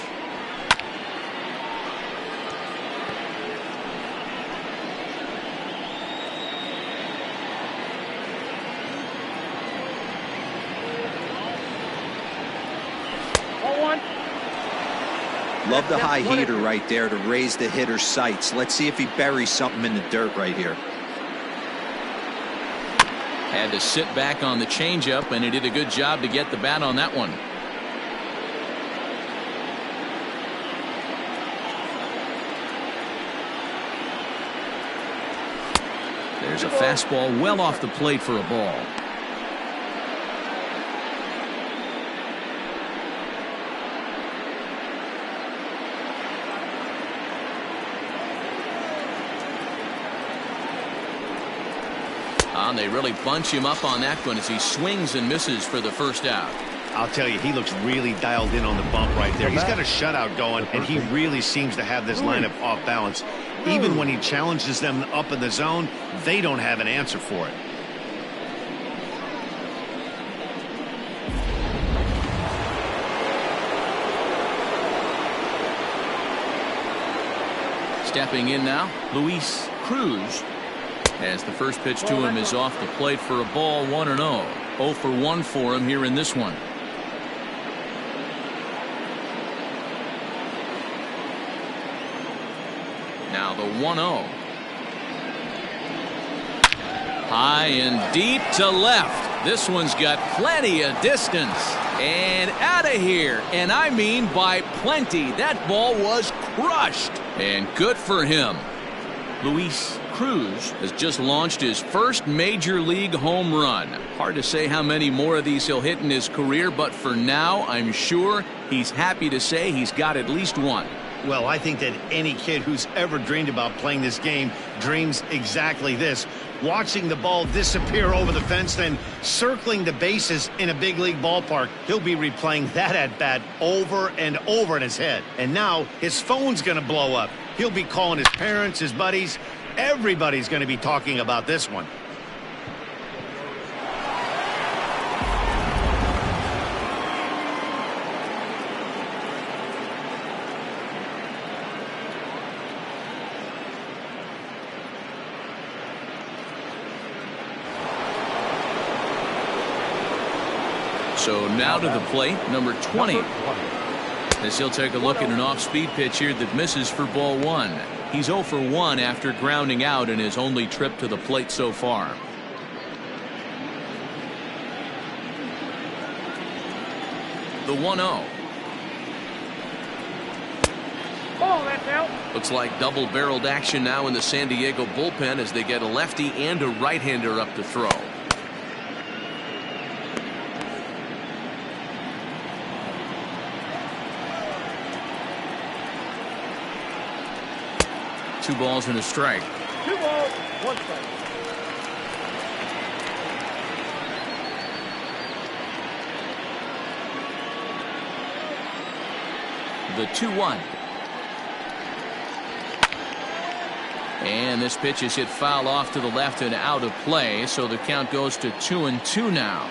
Love the high heater right there to raise the hitter's sights. Let's see if he buries something in the dirt right here. Had to sit back on the changeup, and he did a good job to get the bat on that one. There's a fastball well off the plate for a ball. And they really bunch him up on that one as he swings and misses for the first out. I'll tell you, he looks really dialed in on the bump right there. He's got a shutout going, and he really seems to have this lineup off balance. Even when he challenges them up in the zone, they don't have an answer for it. Stepping in now, Luis Cruz. As the first pitch to him is off the plate for a ball. 1-0. 0 for 1 for him here in this one. Now the 1-0. High and deep to left. This one's got plenty of distance. And out of here. And I mean by plenty. That ball was crushed. And good for him. Luis Cruz has just launched his first major league home run. Hard to say how many more of these he'll hit in his career, but for now, I'm sure he's happy to say he's got at least one. Well, I think that any kid who's ever dreamed about playing this game dreams exactly this. Watching the ball disappear over the fence, then circling the bases in a big league ballpark. He'll be replaying that at-bat over and over in his head. And now his phone's going to blow up. He'll be calling his parents, his buddies. Everybody's going to be talking about this one. So now to the plate, number 20. As he'll take a look at an off-speed pitch here that misses for ball one. He's 0 for 1 after grounding out in his only trip to the plate so far. The 1-0. Ball, that's out. Looks like double-barreled action now in the San Diego bullpen as they get a lefty and a right-hander up to throw. Two balls and a strike. 2 balls, 1 strike. The 2-1. And this pitch is hit foul off to the left and out of play, so the count goes to 2-2 now.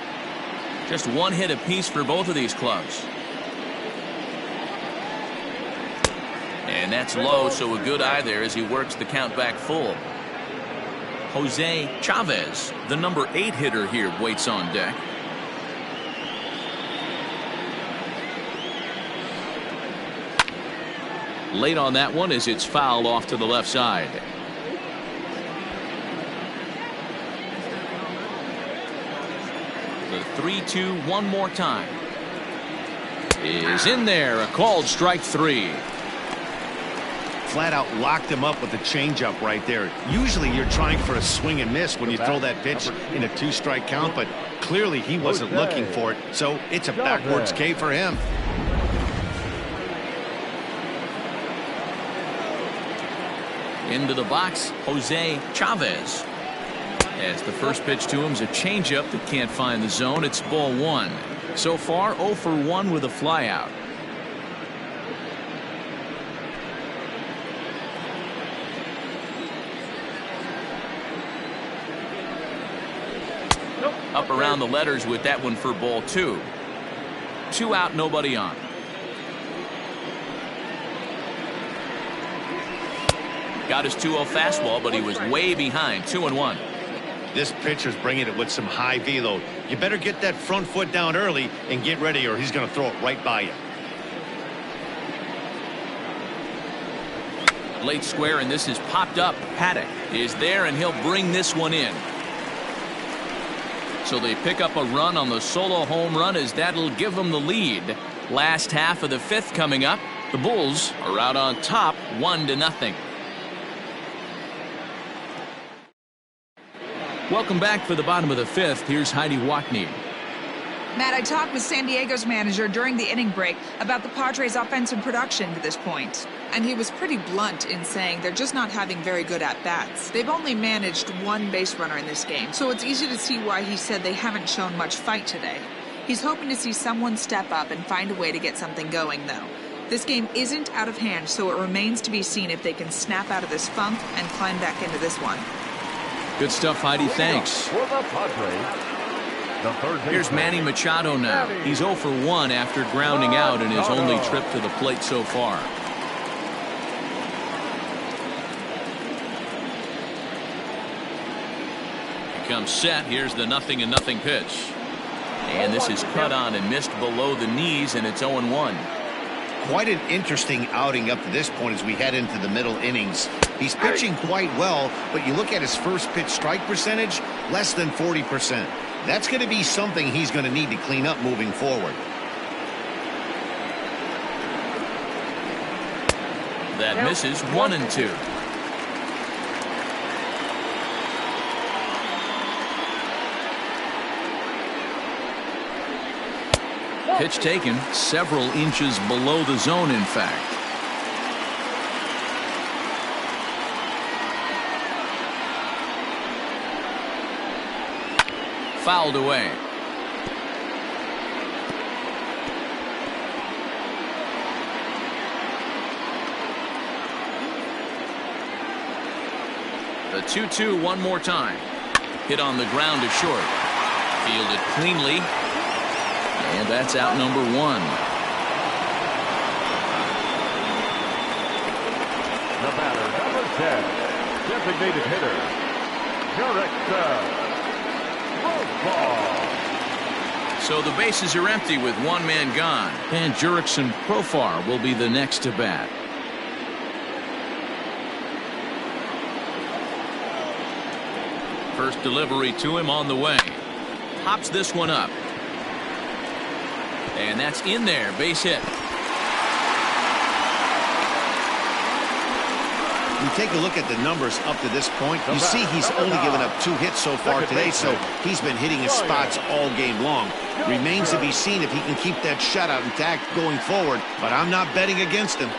Just one hit apiece for both of these clubs. And that's low, so a good eye there as he works the count back full. Jose Chavez, the number 8 hitter here, waits on deck. Late on that one as it's fouled off to the left side. The 3-2 one more time. Is in there, a called strike 3. Flat out locked him up with a changeup right there. Usually you're trying for a swing and miss when you throw that pitch in a 2-strike count, but clearly he wasn't looking for it, so it's a backwards K for him. Into the box, Jose Chavez. As the first pitch to him is a changeup that can't find the zone. It's ball 1. So far 0 for 1 with a flyout. Up around the letters with that one for ball 2. 2 out, nobody on. Got his 2-0 fastball, but he was way behind. 2-1. This pitcher's bringing it with some high velo. You better get that front foot down early and get ready, or he's going to throw it right by you. Late square, and this is popped up. Paddock is there, and he'll bring this one in. So they pick up a run on the solo home run as that'll give them the lead. Last half of the 5th coming up. The Bulls are out on top 1-0. Welcome back for the bottom of the 5th. Here's Heidi Watney. Matt, I talked with San Diego's manager during the inning break about the Padres' offensive production to this point. And he was pretty blunt in saying they're just not having very good at-bats. They've only managed 1 base runner in this game, so it's easy to see why he said they haven't shown much fight today. He's hoping to see someone step up and find a way to get something going, though. This game isn't out of hand, so it remains to be seen if they can snap out of this funk and climb back into this one. Good stuff, Heidi. Thanks. For the Padres, the third Here's Manny Machado now. He's 0 for 1 after grounding out in his only trip to the plate so far. He comes set. Here's the 0-0 pitch. And this is cut on and missed below the knees, and it's 0-1. Quite an interesting outing up to this point as we head into the middle innings. He's pitching quite well, but you look at his first pitch strike percentage, less than 40%. That's going to be something he's going to need to clean up moving forward. That misses 1-2. Pitch taken several inches below the zone, in fact. Fouled away. The 2-2 one more time. Hit on the ground to short. Fielded cleanly. And that's out number 1. The batter, number 10, designated hitter, Profar. So the bases are empty with one man gone. And Jurickson Profar will be the next to bat. First delivery to him on the way. Pops this one up. And that's in there, base hit. You take a look at the numbers up to this point. You see he's only given up 2 hits so far today, so he's been hitting his spots all game long. Remains to be seen if he can keep that shutout intact going forward, but I'm not betting against him.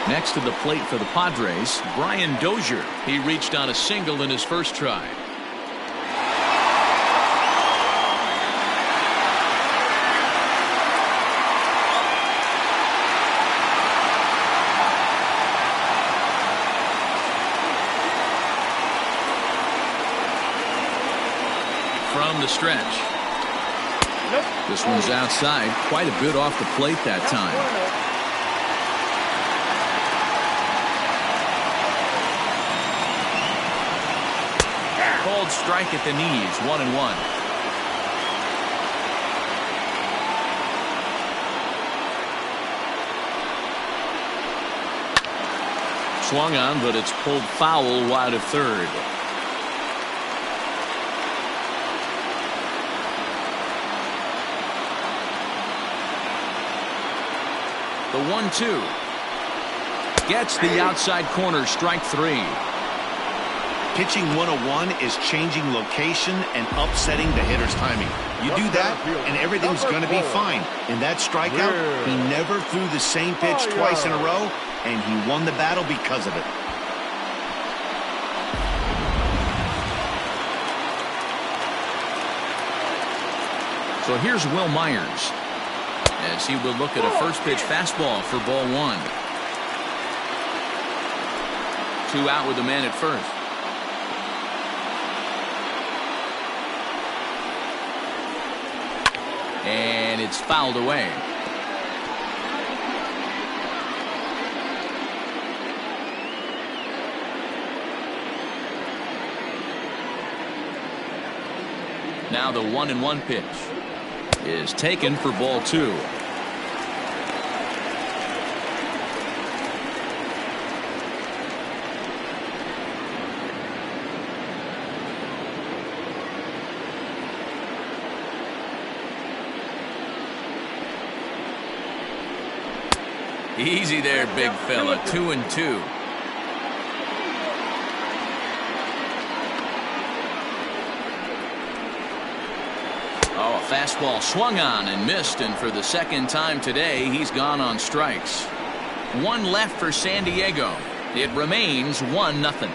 Next to the plate for the Padres, Brian Dozier. He reached on a single in his first try. From the stretch. This one's outside, quite a bit off the plate that time. Called strike at the knees, 1-1. Swung on, but it's pulled foul wide of third. The 1-2. Gets the outside corner, strike 3. Pitching 101 is changing location and upsetting the hitter's timing. You do that, and everything's going to be fine. In that strikeout, he never threw the same pitch twice in a row, and he won the battle because of it. So here's Will Myers, as he will look at a first pitch fastball for ball 1. 2 out with the man at first. And it's fouled away. Now the 1-1 pitch is taken for ball 2. Easy there, big fella. 2-2. Oh, a fastball swung on and missed, and for the second time today, he's gone on strikes. 1 left for San Diego. It remains 1-0.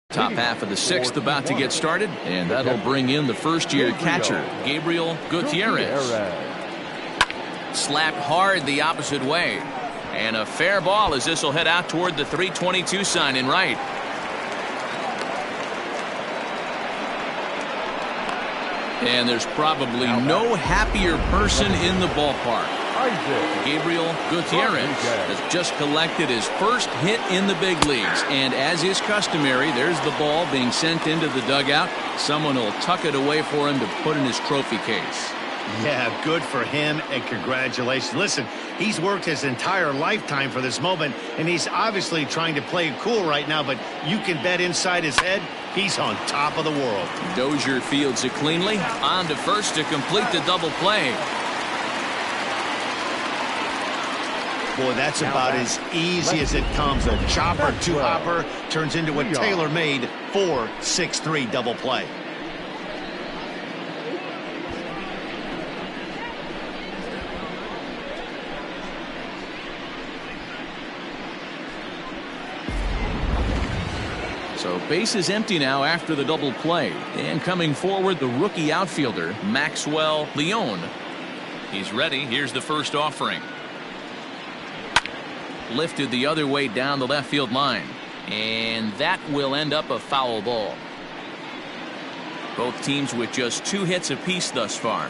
Top half of the sixth about to get started, and that'll bring in the first-year catcher, Gabriel Gutierrez. Slapped hard the opposite way. And a fair ball as this will head out toward the 322 sign in right. And there's probably no happier person in the ballpark. Gabriel Gutierrez has just collected his first hit in the big leagues. And as is customary, there's the ball being sent into the dugout. Someone will tuck it away for him to put in his trophy case. Yeah, good for him, and congratulations. Listen, he's worked his entire lifetime for this moment, and he's obviously trying to play it cool right now, but you can bet inside his head, he's on top of the world. Dozier fields it cleanly. On to first to complete the double play. Boy, that's about as easy as it comes. A chopper two-hopper turns into a tailor-made 4-6-3 double play. So base is empty now after the double play. And coming forward, the rookie outfielder, Maxwell Leon. He's ready. Here's the first offering. Lifted the other way down the left field line. And that will end up a foul ball. Both teams with just 2 hits apiece thus far.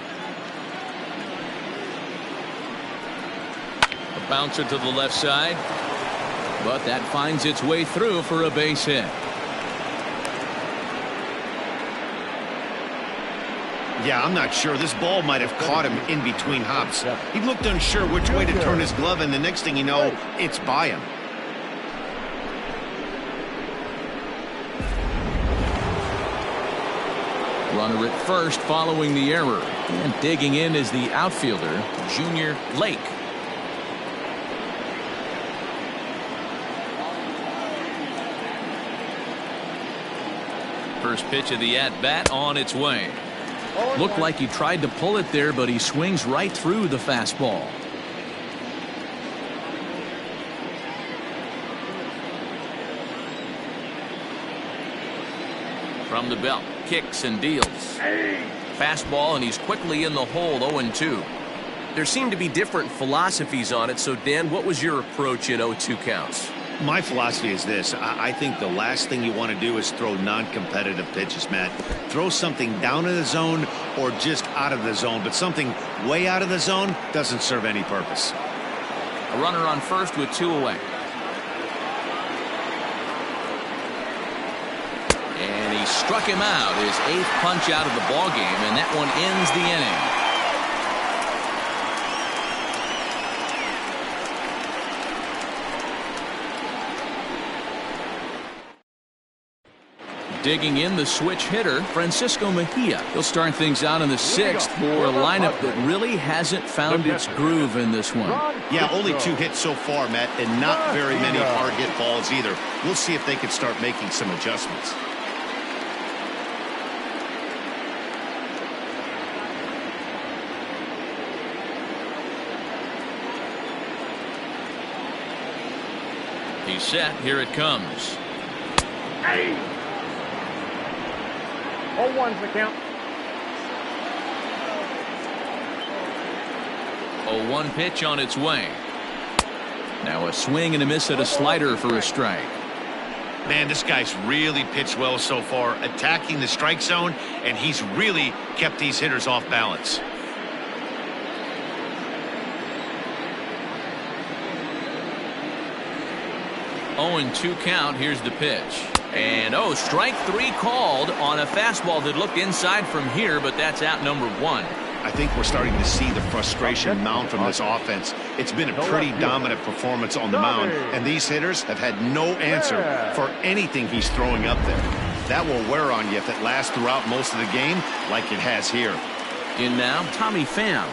A bouncer to the left side. But that finds its way through for a base hit. Yeah, I'm not sure. This ball might have caught him in between hops. He looked unsure which way to turn his glove, and the next thing you know, it's by him. Runner at first following the error. And digging in is the outfielder, Junior Lake. First pitch of the at-bat on its way. Looked like he tried to pull it there, but he swings right through the fastball. From the belt, kicks and deals. Fastball, and he's quickly in the hole, 0-2. There seem to be different philosophies on it, so Dan, what was your approach in 0-2 counts? My philosophy is this. I think the last thing you want to do is throw non-competitive pitches, Matt. Throw something down in the zone or just out of the zone, but something way out of the zone doesn't serve any purpose. A runner on first with 2 away. And he struck him out, his 8th punch out of the ball game, and that one ends the inning. Digging in, the switch hitter, Francisco Mejia. He'll start things out in the 6th for a lineup that really hasn't found its groove in this one. Yeah, only 2 hits so far, Matt, and not very many hard hit balls either. We'll see if they can start making some adjustments. He's set. Here it comes. 0-1's the count. 0-1 pitch on its way. Now a swing and a miss at a slider for a strike. Man, this guy's really pitched well so far, attacking the strike zone, and he's really kept these hitters off balance. Oh, and 2 count. Here's the pitch. And strike 3 called on a fastball that looked inside from here, but that's out number 1. I think we're starting to see the frustration mount from this offense. It's been a pretty dominant performance on the mound, and these hitters have had no answer for anything he's throwing up there. That will wear on you if it lasts throughout most of the game like it has here. In now, Tommy Pham.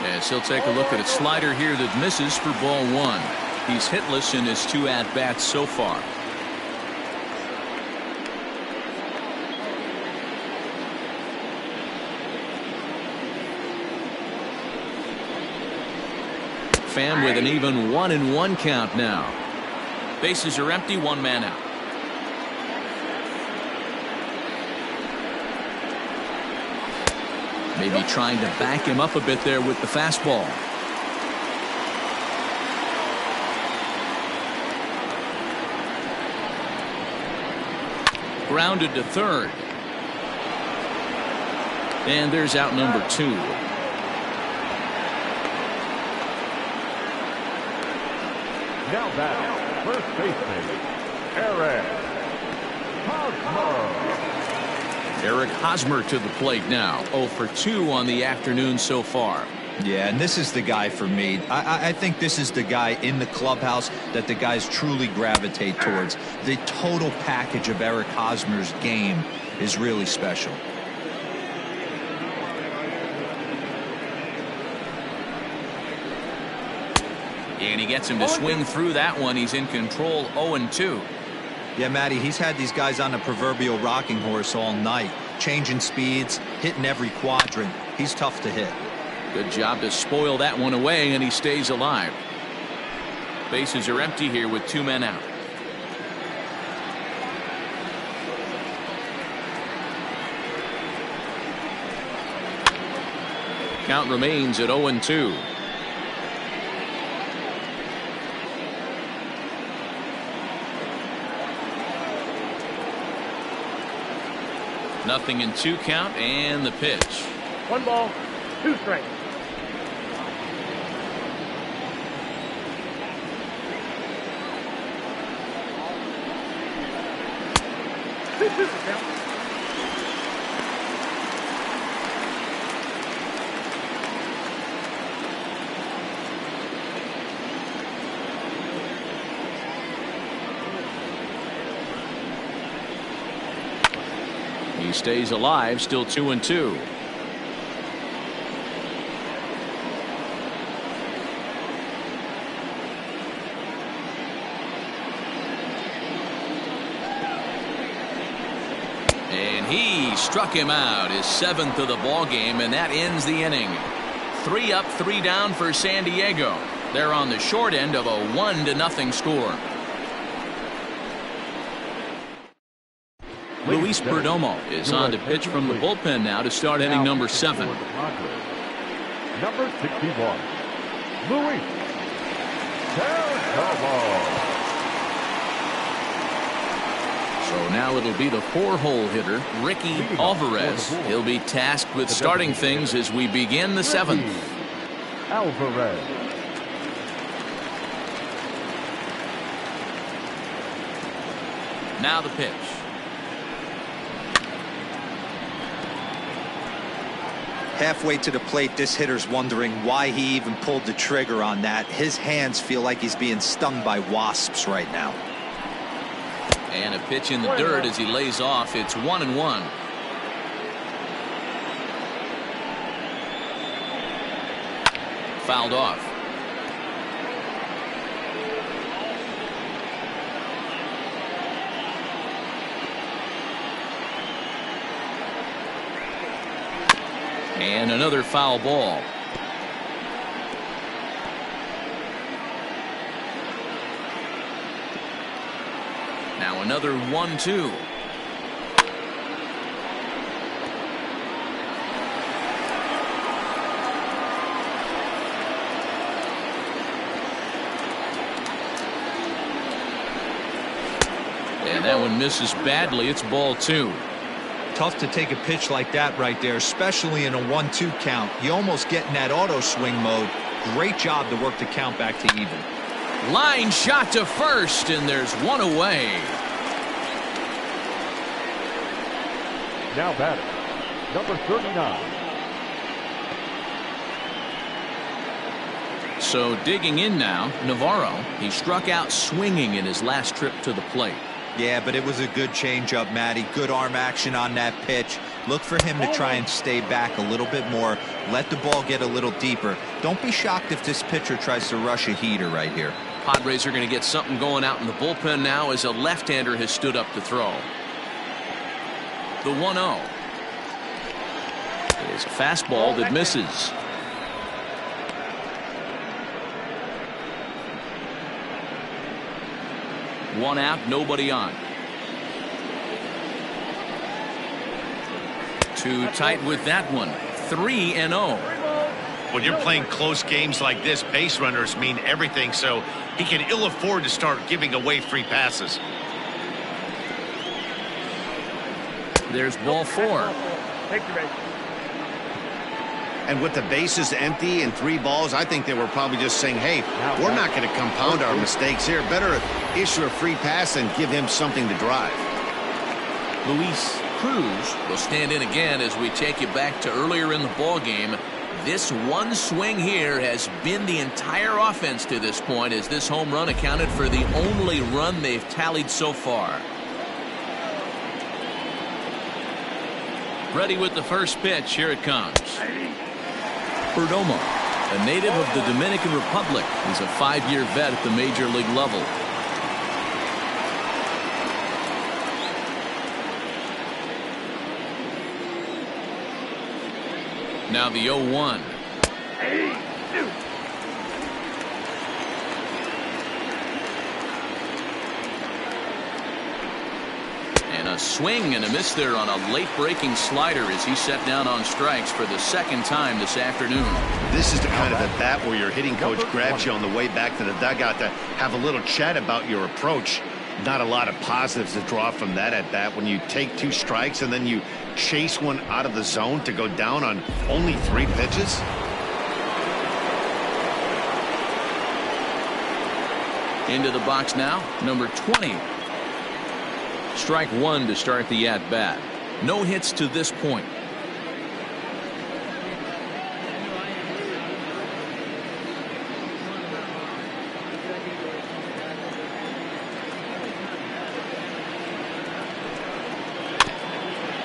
As he'll take a look at a slider here that misses for ball 1. He's hitless in his 2 at-bats so far. Pham with an even 1-1 count now. Bases are empty, 1 man out. Maybe trying to back him up a bit there with the fastball. Grounded to third. And there's out number 2. Now back, first baseman, Eric Hosmer to the plate now. 0 for 2 on the afternoon so far. Yeah, and this is the guy for me. I think this is the guy in the clubhouse that the guys truly gravitate towards. The total package of Eric Hosmer's game is really special. And he gets him to swing through that one. He's in control, 0-2. Yeah, Matty, he's had these guys on the proverbial rocking horse all night, changing speeds, hitting every quadrant. He's tough to hit. Good job to spoil that one away, and he stays alive. Bases are empty here with 2 men out. Count remains at 0-2. Nothing in 2 count, and the pitch. 1 ball, 2 strikes. He stays alive, still 2-2. And he struck him out, his 7th of the ball game, and that ends the inning. 3 up, 3 down for San Diego. They're on the short end of a 1-0 score. Luis Perdomo is on to pitch from the bullpen now to start inning number 7. Number 61, Luis Perdomo. So now it'll be the 4-hole hitter, Ricky Alvarez. He'll be tasked with starting things as we begin the 7th. Alvarez. Now the pitch. Halfway to the plate, this hitter's wondering why he even pulled the trigger on that. His hands feel like he's being stung by wasps right now. And a pitch in the dirt as he lays off. It's 1-1. Fouled off. And another foul ball. Now another 1-2. And that one misses badly. It's ball 2. Tough to take a pitch like that right there, especially in a 1-2 count. You almost get in that auto swing mode. Great job to work the count back to even. Line shot to first, and there's one away. Now batting, number 39. So digging in now, Navarro. He struck out swinging in his last trip to the plate. Yeah, but it was a good changeup, Matty. Good arm action on that pitch. Look for him to try and stay back a little bit more. Let the ball get a little deeper. Don't be shocked if this pitcher tries to rush a heater right here. Padres are going to get something going out in the bullpen now as a left-hander has stood up to throw. The 1-0. It is a fastball that misses. One out, nobody on. Too tight with that one. 3-0. When you're playing close games like this, base runners mean everything, so he can ill afford to start giving away free passes. There's ball 4. Take your base. And with the bases empty and 3 balls, I think they were probably just saying, hey, we're not going to compound our mistakes here. Better issue a free pass and give him something to drive. Luis Cruz will stand in again as we take you back to earlier in the ball game. This one swing here has been the entire offense to this point, as this home run accounted for the only run they've tallied so far. Ready with the first pitch. Here it comes. Perdomo, a native of the Dominican Republic, is a 5-year vet at the major league level. Now the 0-1. And a swing and a miss there on a late breaking slider as he set down on strikes for the second time this afternoon. This is the kind of at bat where your hitting coach grabs you on the way back to the dugout to have a little chat about your approach. Not a lot of positives to draw from that at bat when you take 2 strikes and then you chase one out of the zone to go down on only 3 pitches. Into the box now, number 20. Strike 1 to start the at-bat. No hits to this point.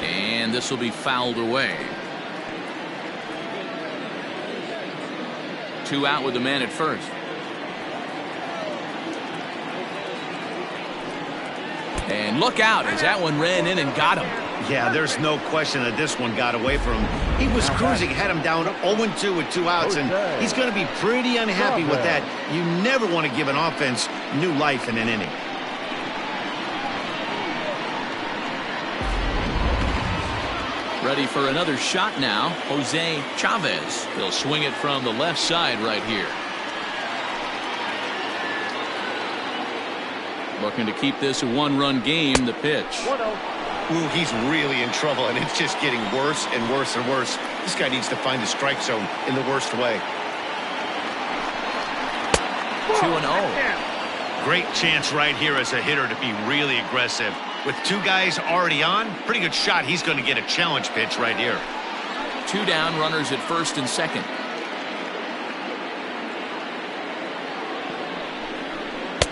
And this will be fouled away. 2 out with the man at first. And look out as that one ran in and got him. Yeah, there's no question that this one got away from him. He was cruising, had him down 0-2 with 2 outs, and he's going to be pretty unhappy with that. You never want to give an offense new life in an inning. Ready for another shot now. Jose Chavez. He'll swing it from the left side right here. Looking to keep this a 1-run game. The pitch. Ooh, he's really in trouble, and it's just getting worse and worse and worse. This guy needs to find the strike zone in the worst way. 2-0. Great chance right here as a hitter to be really aggressive. With 2 guys already on, pretty good shot. He's going to get a challenge pitch right here. 2 down, runners at first and second.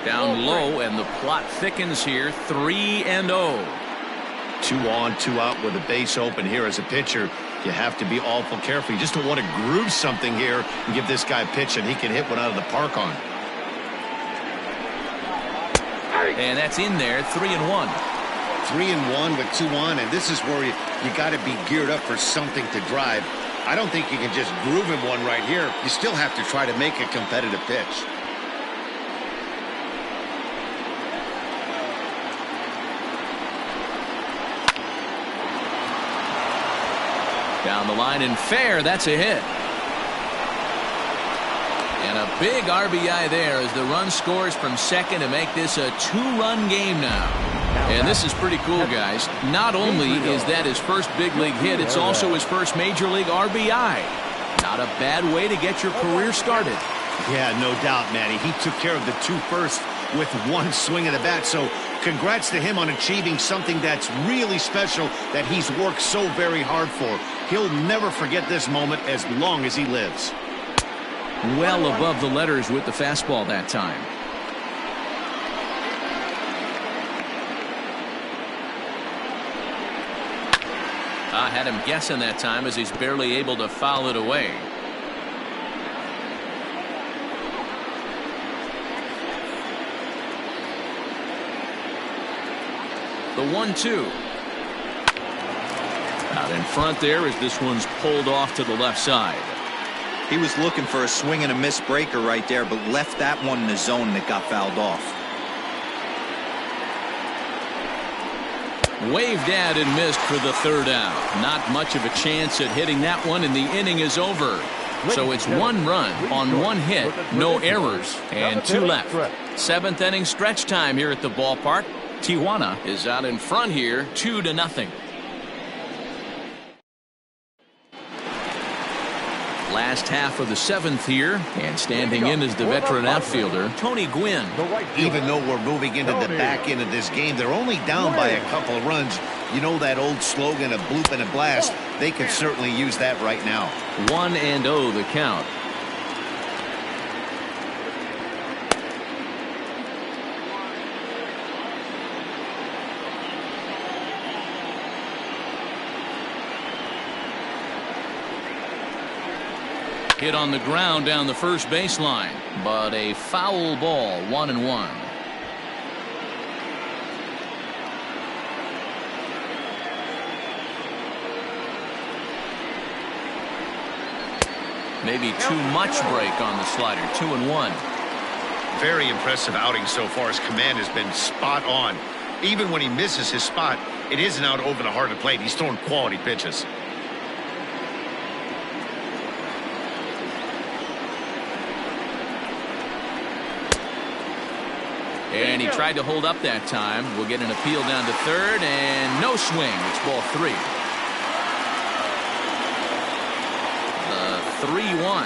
Down low, and the plot thickens here. 3-0. 2 on, 2 out with a base open here as a pitcher. You have to be awful careful. You just don't want to groove something here and give this guy a pitch and he can hit one out of the park on. And that's in there. 3-1. 3-1 with 2 on, and this is where you got to be geared up for something to drive. I don't think you can just groove him one right here. You still have to try to make a competitive pitch. Down the line and fair. That's a hit. And a big RBI there as the run scores from second to make this a 2-run game now. And this is pretty cool, guys. Not only is that his first big league hit, it's also his first major league RBI. Not a bad way to get your career started. Yeah, no doubt, Matty. He took care of the 2 first with 1 swing of the bat. So congrats to him on achieving something that's really special that he's worked so very hard for. He'll never forget this moment as long as he lives. Well above the letters with the fastball that time. I had him guessing that time as he's barely able to foul it away. The 1-2. Out in front there as this one's pulled off to the left side. He was looking for a swing and a miss breaker right there, but left that one in the zone that got fouled off. Waved at and missed for the third out. Not much of a chance at hitting that one, and the inning is over. So it's 1 run on 1 hit, no errors, and 2 left. 7th inning stretch time here at the ballpark. Tijuana is out in front here, 2-0. Last half of the 7th here, and standing in is the veteran outfielder, Tony Gwynn. Even though we're moving into the back end of this game, they're only down by a couple of runs. You know that old slogan, a bloop and a blast. They could certainly use that right now. 1-0 the count. Hit on the ground down the first baseline, but a foul ball, 1-1. Maybe too much break on the slider, 2-1. Very impressive outing so far. His command has been spot on. Even when he misses his spot, it isn't out over the heart of the plate. He's throwing quality pitches. And he tried to hold up that time. We'll get an appeal down to third, and no swing. It's ball 3. The 3-1.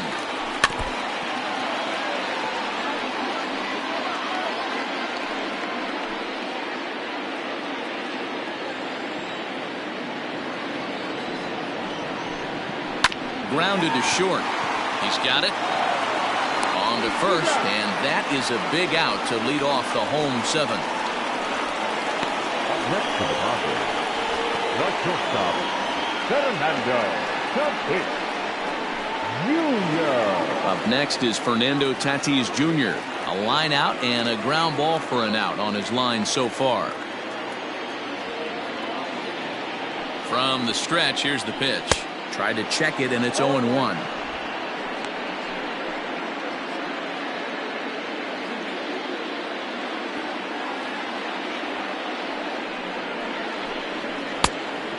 Grounded to short. He's got it. On to first, and that is a big out to lead off the home 7th. Next to the Padres, the shortstop, Fernando Tatis Jr. Up next is Fernando Tatis Jr. A line out and a ground ball for an out on his line so far. From the stretch, here's the pitch. Tried to check it, and it's 0-1.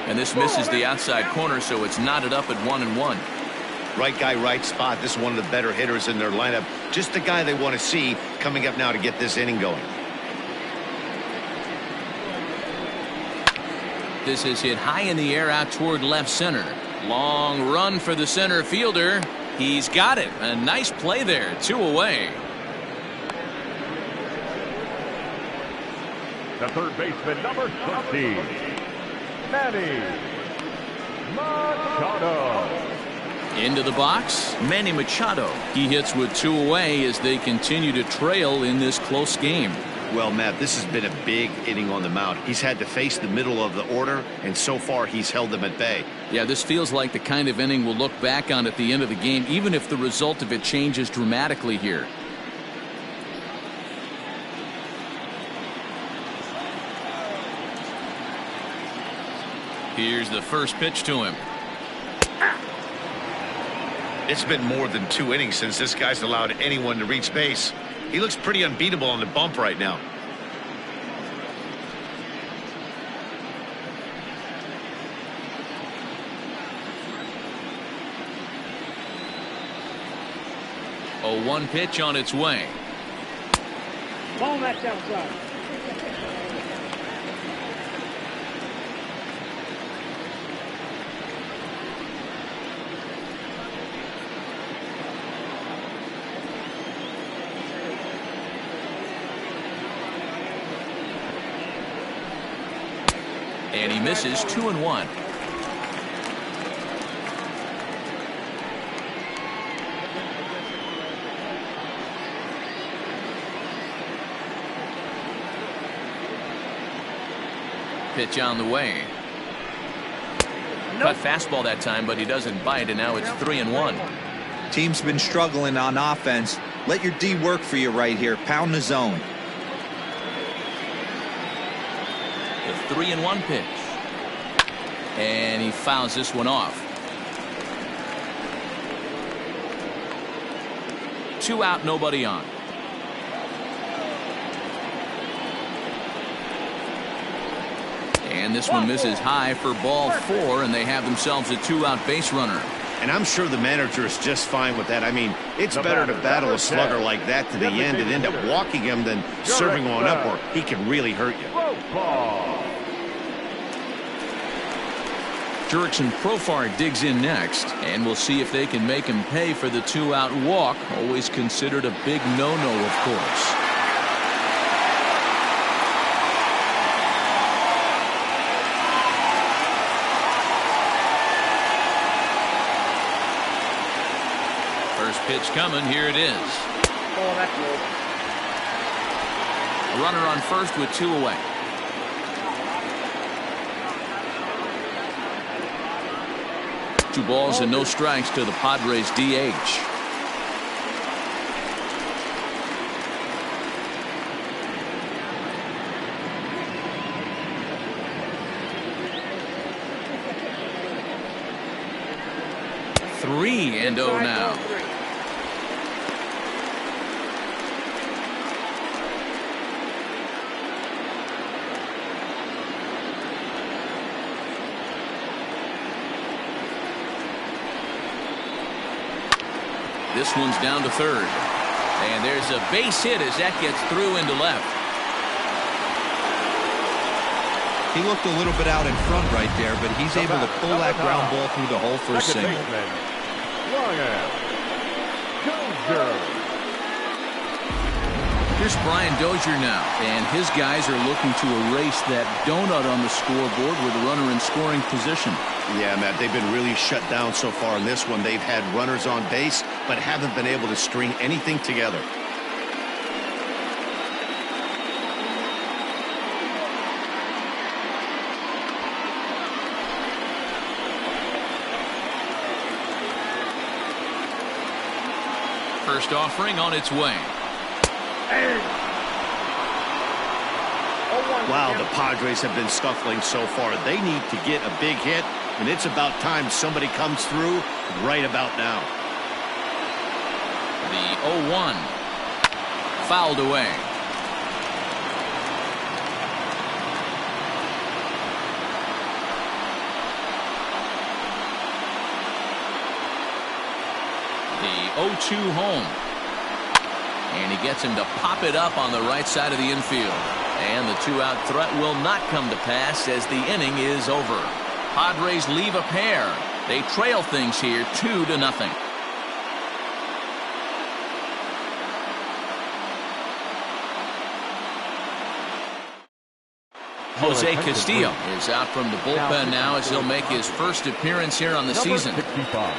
And this misses the outside corner, so it's knotted up at 1-1. Right guy, right spot. This is one of the better hitters in their lineup. Just the guy they want to see coming up now to get this inning going. This is hit high in the air out toward left center. Long run for the center fielder. He's got it. A nice play there. 2 away. The third baseman, number 60. Manny Machado. Into the box, Manny Machado. He hits with 2 away as they continue to trail in this close game. Well, Matt, this has been a big inning on the mound. He's had to face the middle of the order, and so far he's held them at bay. Yeah, this feels like the kind of inning we'll look back on at the end of the game, even if the result of it changes dramatically here. Here's the first pitch to him. It's been more than 2 innings since this guy's allowed anyone to reach base. He looks pretty unbeatable on the bump right now. A 1 pitch on its way. Ball match outside. And he misses 2-1. Pitch on the way. Cut fastball that time, but he doesn't bite, and now it's 3-1. Team's been struggling on offense. Let your D work for you right here. Pound the zone. The 3-1 pitch. And he fouls this one off. 2 out, nobody on. And this one misses high for ball 4, and they have themselves a 2-out base runner. And I'm sure the manager is just fine with that. I mean, it's better to battle a slugger like that to the end and end up walking him than serving one up where he can really hurt you. Jurickson Profar digs in next, and we'll see if they can make him pay for the 2-out walk. Always considered a big no-no, of course. First pitch coming. Here it is. Oh, that's good. A runner on first with 2 away. Two balls and no strikes to the Padres DH. Three and 0 now. This one's down to third. And there's a base hit as that gets through into left. He looked a little bit out in front right there, but he's able to pull that ground ball through the hole for a single. Here's Brian Dozier now, and his guys are looking to erase that donut on the scoreboard with a runner in scoring position. Yeah, Matt, they've been really shut down so far in this one. They've had runners on base, but haven't been able to string anything together. First offering on its way. Wow, the Padres have been scuffling so far. They need to get a big hit, and it's about time somebody comes through right about now. The 0-1. Fouled away. The 0-2 home. And he gets him to pop it up on the right side of the infield. And the 2-out threat will not come to pass as the inning is over. Padres leave a pair. They trail things here 2-0. Jose Castillo is out from the bullpen now as he'll make his first appearance here on the season. Jose Castillo.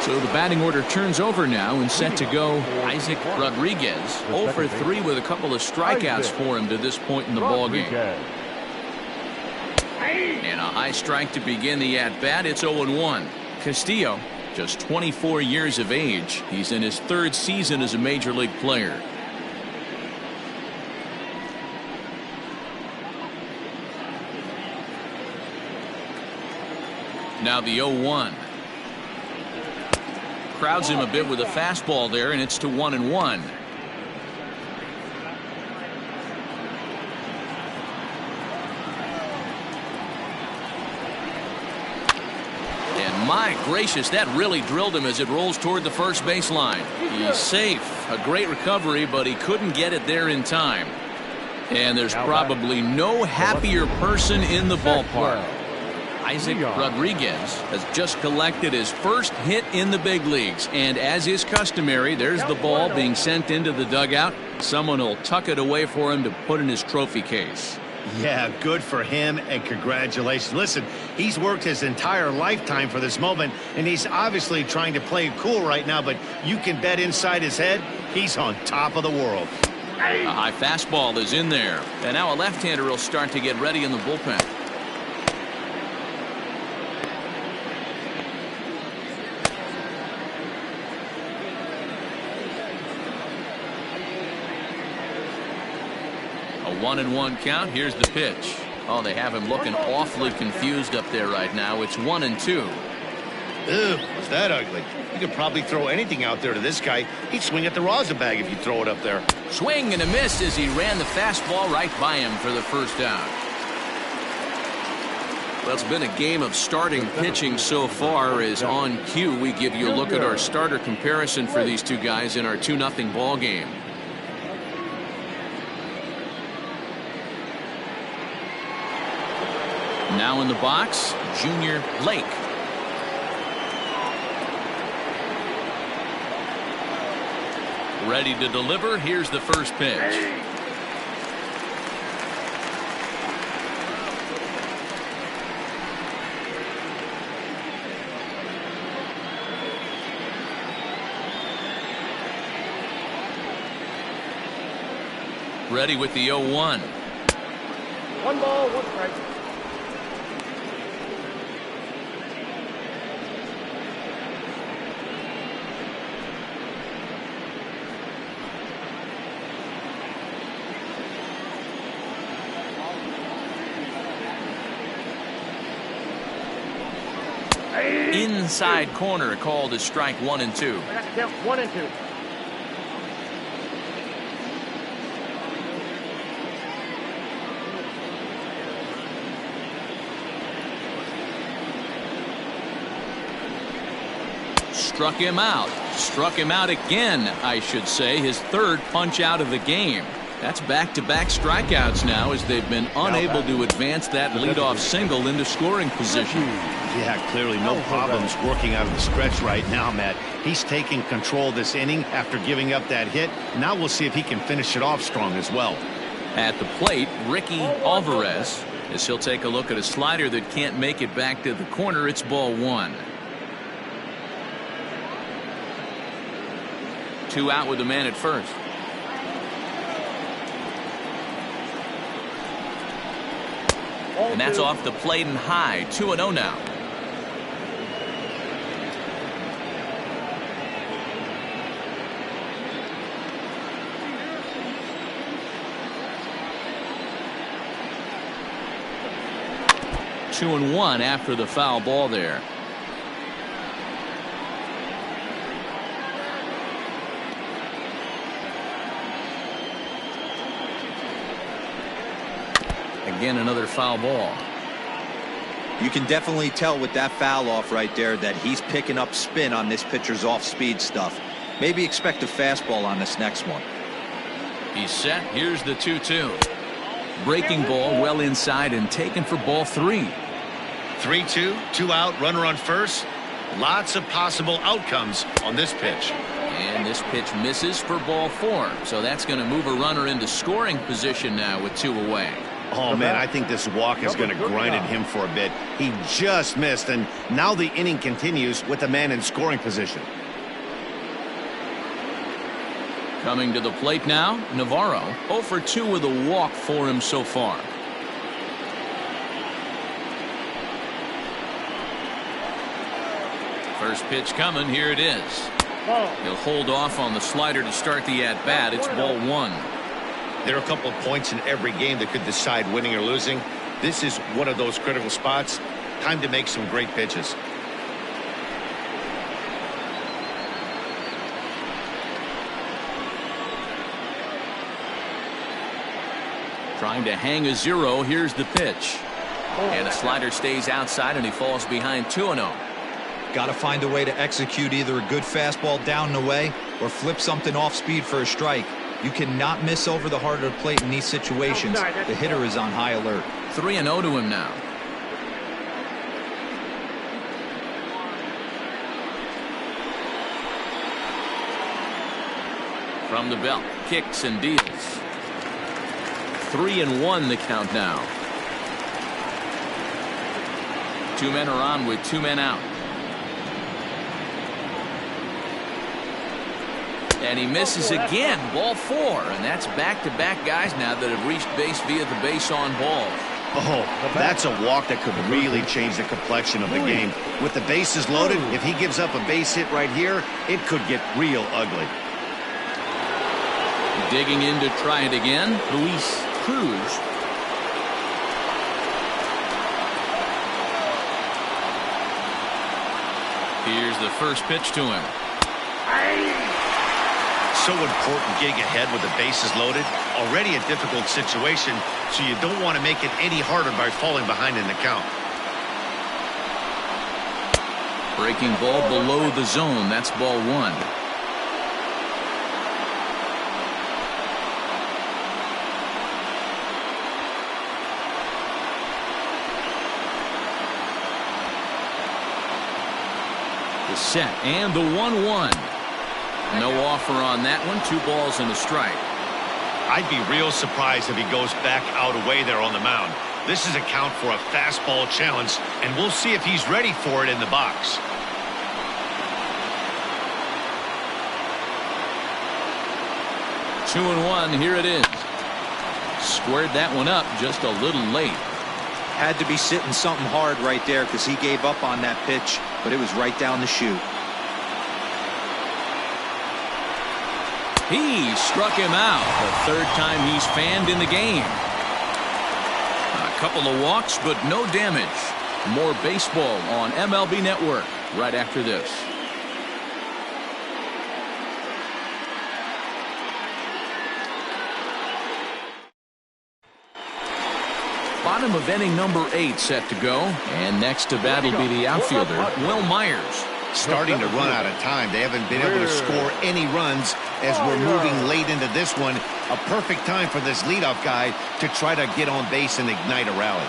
So the batting order turns over now and set to go. Isaac Rodriguez 0 for 3 with a couple of strikeouts for him to this point in the ballgame. And a high strike to begin the at-bat. It's 0-1. Castillo, just 24 years of age. He's in his 3rd season as a major league player. Now the 0-1. Crowds him a bit with a fastball there, and it's to 1-1. And my gracious, that really drilled him as it rolls toward the first baseline. He's safe. A great recovery, but he couldn't get it there in time. And there's probably no happier person in the ballpark. Isaac Rodriguez has just collected his first hit in the big leagues, and as is customary, there's the ball being sent into the dugout. Someone will tuck it away for him to put in his trophy case. Yeah, good for him, and congratulations. Listen, he's worked his entire lifetime for this moment, and he's obviously trying to play cool right now, but you can bet inside his head, he's on top of the world. A high fastball is in there, and now a left-hander will start to get ready in the bullpen. A 1-1 count. Here's the pitch. Oh, they have him looking awfully confused up there right now. It's 1-2. Ugh, pitch that ugly. You could probably throw anything out there to this guy. He'd swing at the rosin bag if you throw it up there. Swing and a miss as he ran the fastball right by him for the first down. Well, it's been a game of starting pitching so far. As on cue, we give you a look at our starter comparison for these two guys in our 2-0 ball game. Now in the box, Junior Lake. Ready to deliver. Here's the first pitch. Ready with the 0-1. 1 ball, 1 strike. Inside corner called as strike 1 and 2. I got to count 1 and 2. Struck him out. Struck him out again, I should say. His third punch out of the game. That's back-to-back strikeouts now as they've been unable to advance that leadoff single into scoring position. Yeah, clearly no problems working out of the stretch right now, Matt. He's taking control this inning after giving up that hit. Now we'll see if he can finish it off strong as well. At the plate, Ricky Alvarez, as he'll take a look at a slider that can't make it back to the corner. It's ball 1. 2 out with the man at first. And that's off the plate and high. 2-0 now. Two and 1 after the foul ball there. Again, another foul ball. You can definitely tell with that foul off right there that he's picking up spin on this pitcher's off-speed stuff. Maybe expect a fastball on this next one. He's set. Here's the 2-2. Breaking ball well inside and taken for ball 3. 3-2, 2 out, runner on first. Lots of possible outcomes on this pitch. And this pitch misses for ball 4. So that's going to move a runner into scoring position now with 2 away. Oh, man, I think this walk is going to grind at him for a bit. He just missed, and now the inning continues with the man in scoring position. Coming to the plate now, Navarro 0 for 2 with a walk for him so far. First pitch coming. Here it is. He'll hold off on the slider to start the at-bat. It's ball 1. There are a couple of points in every game that could decide winning or losing. This is one of those critical spots. Time to make some great pitches. Trying to hang a 0. Here's the pitch. And a slider stays outside and he falls behind 2-0. Got to find a way to execute either a good fastball down and away or flip something off speed for a strike. You cannot miss over the heart of the plate in these situations. The hitter is on high alert. 3-0 to him now. From the belt, kicks and deals. 3-1 the count now. 2 men are on with 2 men out. And he misses again. Ball 4. And that's back-to-back guys now that have reached base via the base on ball. Oh, that's a walk that could really change the complexion of the game. With the bases loaded, if he gives up a base hit right here, it could get real ugly. Digging in to try it again, Luis Cruz. Here's the the first pitch to him. So important getting ahead with the bases loaded. Already a difficult situation, so you don't want to make it any harder by falling behind in the count. Breaking ball below the zone. That's ball one. The set and the 1-1. No offer on that one. 2 balls and a strike. I'd be real surprised if he goes back out away there on the mound. This is a count for a fastball challenge, and we'll see if he's ready for it in the box. Two and one. Here it is. Squared that one up just a little late. Had to be sitting something hard right there because he gave up on that pitch, but it was right down the chute. He struck him out. The third time he's fanned in the game. A couple of walks, but no damage. More baseball on MLB Network right after this. Bottom of inning number 8 set to go. And next to bat will be the outfielder, Will Myers. Starting to run out of time. They haven't been able to score any runs as we're moving late into this one. A perfect time for this leadoff guy to try to get on base and ignite a rally.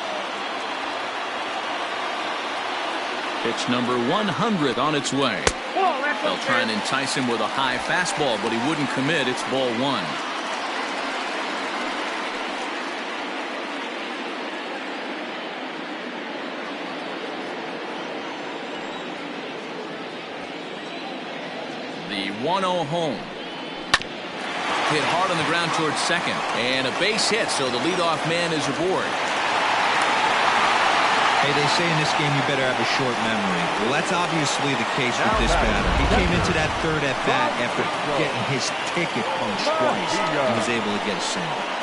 Pitch number 100 on its way. They'll try and entice him with a high fastball, but he wouldn't commit. It's ball one. The 1-0 home. Hit hard on the ground towards second. And a base hit, so the leadoff man is aboard. Hey, they say in this game you better have a short memory. Well, that's obviously the case with this batter. He came into that third at bat after getting his ticket punched twice and was able to get a single.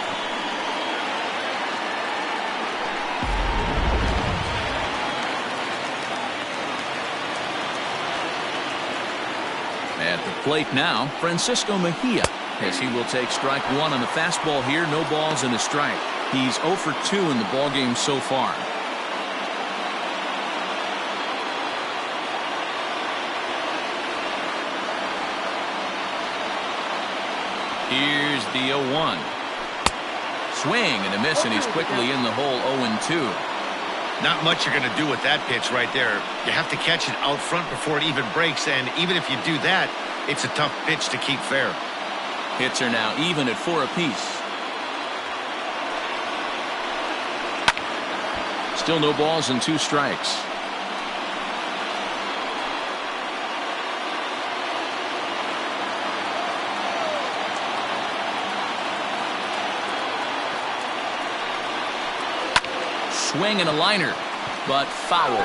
At the plate now, Francisco Mejia, as he will take strike one on the fastball here. No balls and a strike. He's 0 for 2 in the ballgame so far. Here's the 0-1. Swing and a miss, and he's quickly in the hole. 0-2. Not much you're going to do with that pitch right there. You have to catch it out front before it even breaks, and even if you do that, it's a tough pitch to keep fair. Hits are now even at 4 apiece. Still no balls and 2 strikes. Swing and a liner, but foul.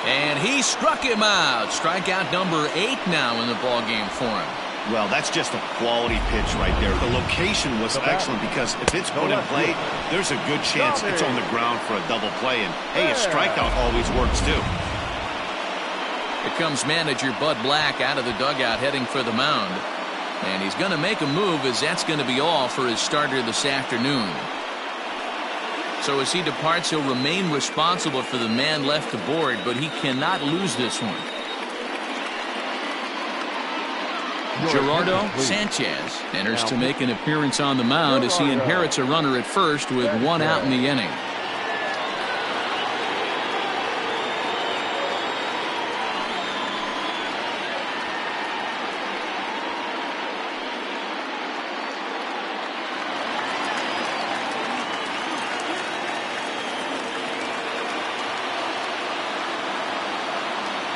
And he struck him out. Strikeout number 8 now in the ballgame for him. Well, that's just a quality pitch right there. The location was excellent because if it's put in play, there's a good chance it's on the ground for a double play. And, hey, a strikeout always works, too. Here comes manager Bud Black out of the dugout heading for the mound. And he's going to make a move, as that's going to be all for his starter this afternoon. So as he departs, he'll remain responsible for the man left aboard, but he cannot lose this one. Gerardo Sanchez enters to make an appearance on the mound as he inherits a runner at first with 1 out in the inning.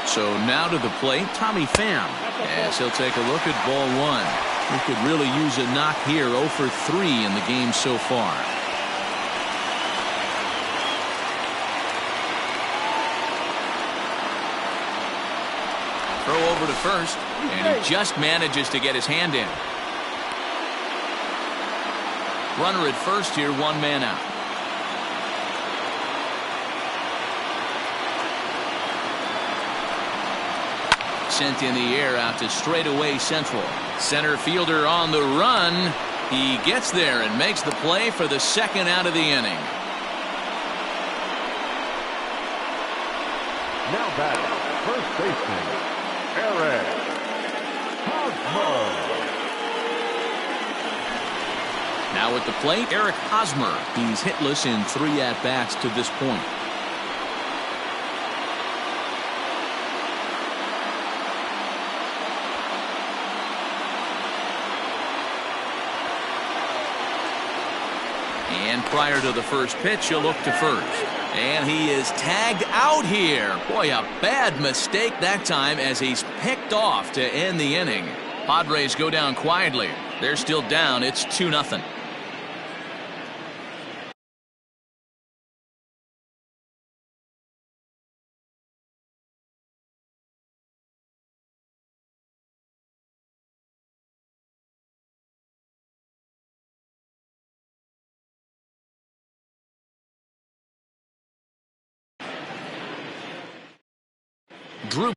So now to the plate, Tommy Pham, as he'll take a look at ball one. He could really use a knock here. 0 for 3 in the game so far. Throw over to first, and he just manages to get his hand in. Runner at first here, one man out. Sent in the air out to straightaway central. Center fielder on the run. He gets there and makes the play for the second out of the inning. Now batting, first baseman, Eric Hosmer. Now at the plate, Eric Hosmer. He's hitless in 3 at-bats to this point. And prior to the first pitch, he'll look to first. And he is tagged out here. Boy, a bad mistake that time as he's picked off to end the inning. Padres go down quietly. They're still down. It's 2-0. Drew.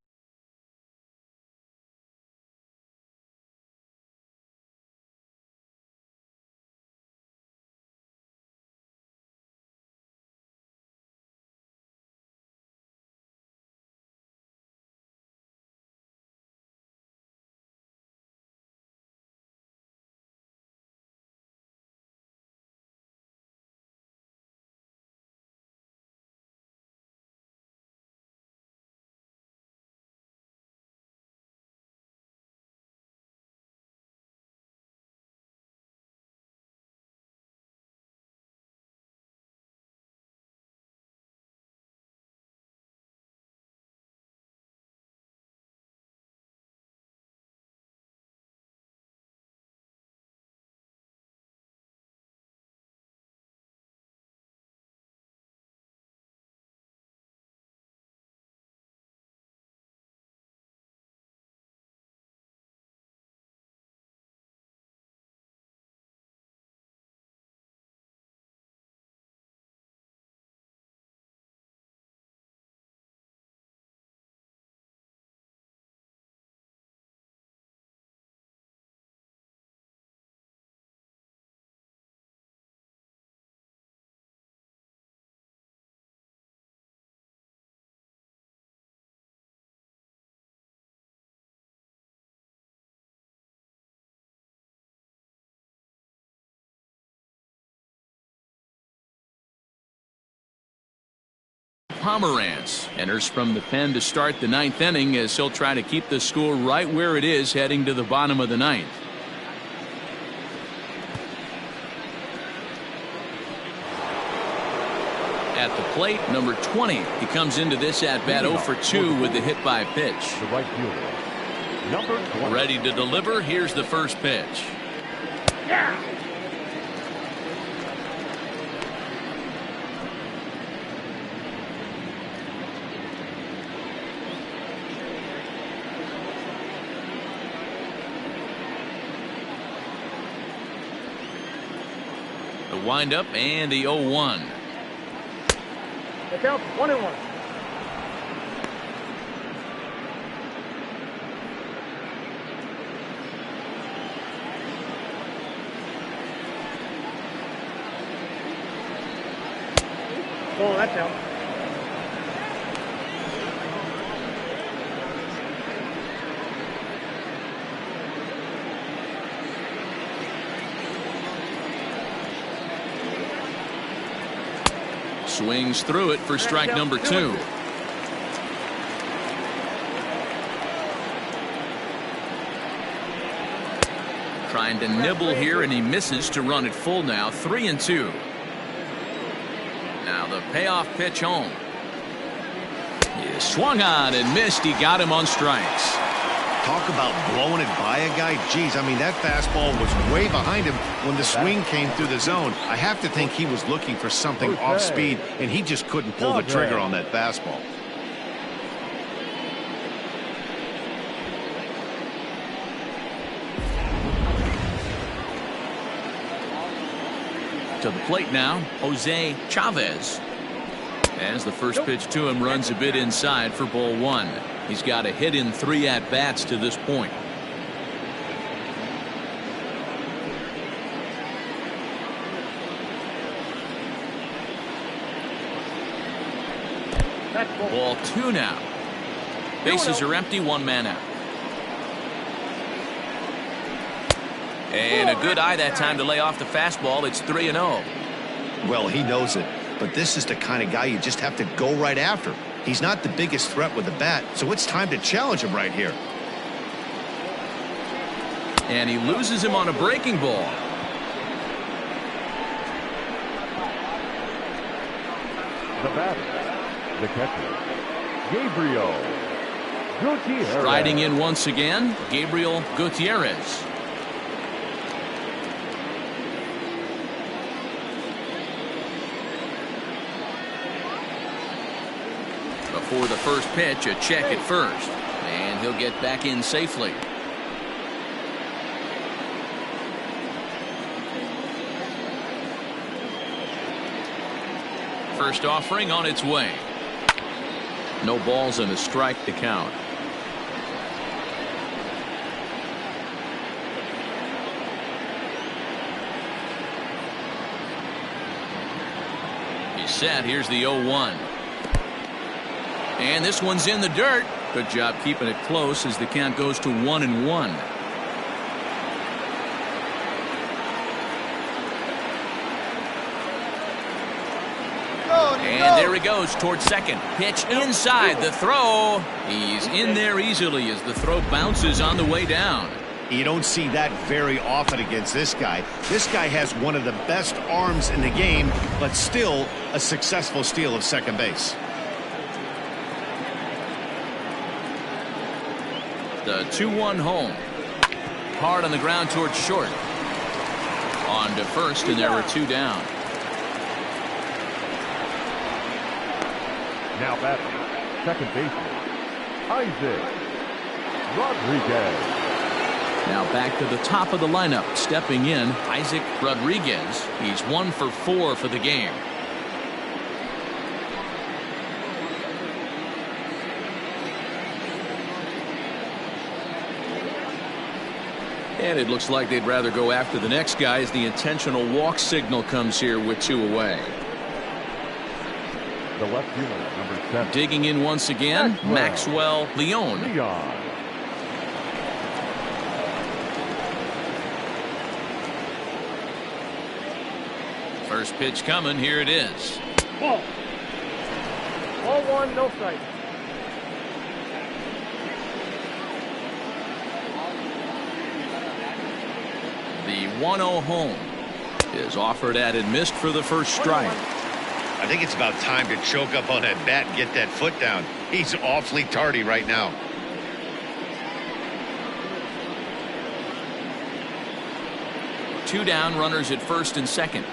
Pomeranz enters from the pen to start the 9th inning as he'll try to keep the score right where it is heading to the bottom of the 9th. At the plate, number 20. He comes into this at-bat 0 for 2 with the hit by pitch. The right fielder, number 20. Ready to deliver. Here's the first pitch. Yeah. The windup and the 0-1. The count 1-1. Oh, that's out. Swings through it for strike number 2. Trying to nibble here, and he misses to run it full now. 3-2. Now the payoff pitch home. He swung on and missed. He got him on strikes. Talk about blowing it by a guy. Geez, I mean, that fastball was way behind him when the swing came through the zone. I have to think he was looking for something off speed, and he just couldn't pull the trigger on that fastball. To the plate now, Jose Chavez. As the first pitch to him runs a bit inside for ball one. He's got a hit in 3 at-bats to this point. Ball 2 now. Bases are empty, 1 man out. And a good eye that time to lay off the fastball. It's 3-0. Well, he knows it, but this is the kind of guy you just have to go right after. He's not the biggest threat with the bat, so it's time to challenge him right here. And he loses him on a breaking ball. The batter, the catcher, Gabriel Gutierrez. Striding in once again, Gabriel Gutierrez. Before the first pitch, a check at first. And he'll get back in safely. First offering on its way. No balls and a strike to count. He's set. Here's the 0-1. And this one's in the dirt. Good job keeping it close as the count goes to 1-1. And there he goes towards second. Pitch inside. The throw. He's in there easily as the throw bounces on the way down. You don't see that very often against this guy. This guy has one of the best arms in the game, but still a successful steal of second base. The 2-1 home. Hard on the ground towards short. On to first, and there are 2 down. Now batting, second baseman, Isaac Rodriguez. Now back to the top of the lineup. Stepping in, Isaac Rodriguez. He's 1 for 4 for the game. And it looks like they'd rather go after the next guy as the intentional walk signal comes here with 2 away. The left fielder, number 7. Digging in once again, Maxwell Leon. First pitch coming. Here it is. Ball. Ball 1, no strike. The 1-0 home is offered at and missed for the first strike. I think it's about time to choke up on that bat and get that foot down. He's awfully tardy right now. Two down, runners at first and second.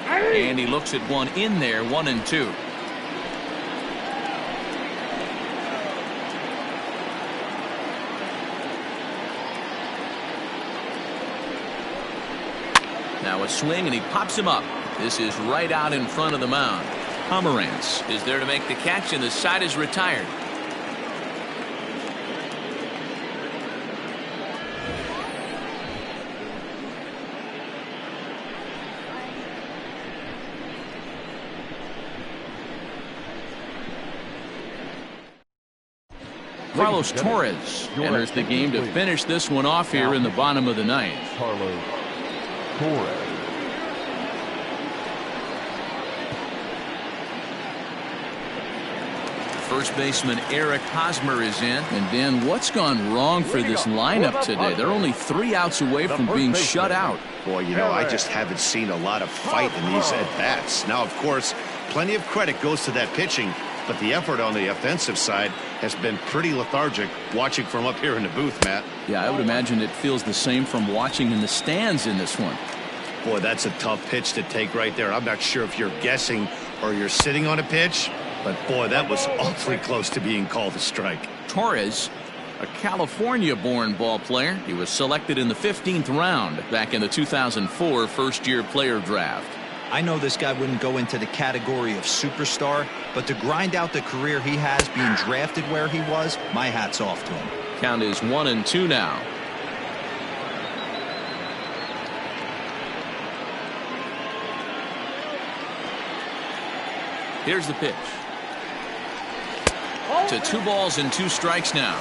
And he looks at one in there, 1-2. Now a swing, and he pops him up. This is right out in front of the mound. Pomerantz is there to make the catch, and the side is retired. Carlos Torres enters the game to finish this one off here in the bottom of the ninth. Carlos Torres. First baseman Eric Hosmer is in. And Dan, what's gone wrong for this lineup today? They're only 3 outs away from being shut out. Boy, you know, I just haven't seen a lot of fight in these at-bats. Now, of course, plenty of credit goes to that pitching, but the effort on the offensive side has been pretty lethargic watching from up here in the booth, Matt. Yeah, I would imagine it feels the same from watching in the stands in this one. Boy, that's a tough pitch to take right there. I'm not sure if you're guessing or you're sitting on a pitch, but boy, that was awfully close to being called a strike. Torres A California-born ball player. He was selected in the 15th round back in the 2004 first-year player draft. I know this guy wouldn't go into the category of superstar, but to grind out the career he has being drafted where he was, my hat's off to him. Count is 1-2 now. Here's the pitch. To 2 balls and 2 strikes now.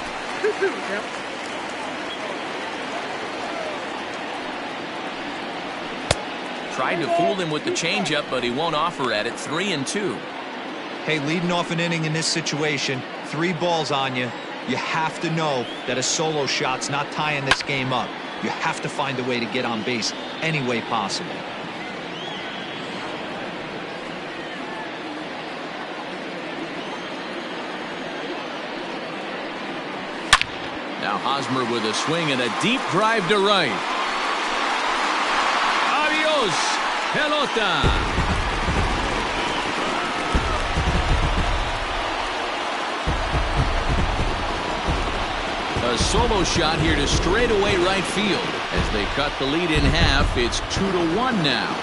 Tried to fool him with the changeup, but he won't offer at it. 3-2. Hey, leading off an inning in this situation, 3 balls on you. You have to know that a solo shot's not tying this game up. You have to find a way to get on base any way possible. Now Hosmer with a swing and a deep drive to right. Adios, pelota. A solo shot here to straightaway right field. As they cut the lead in half, it's 2-1 now.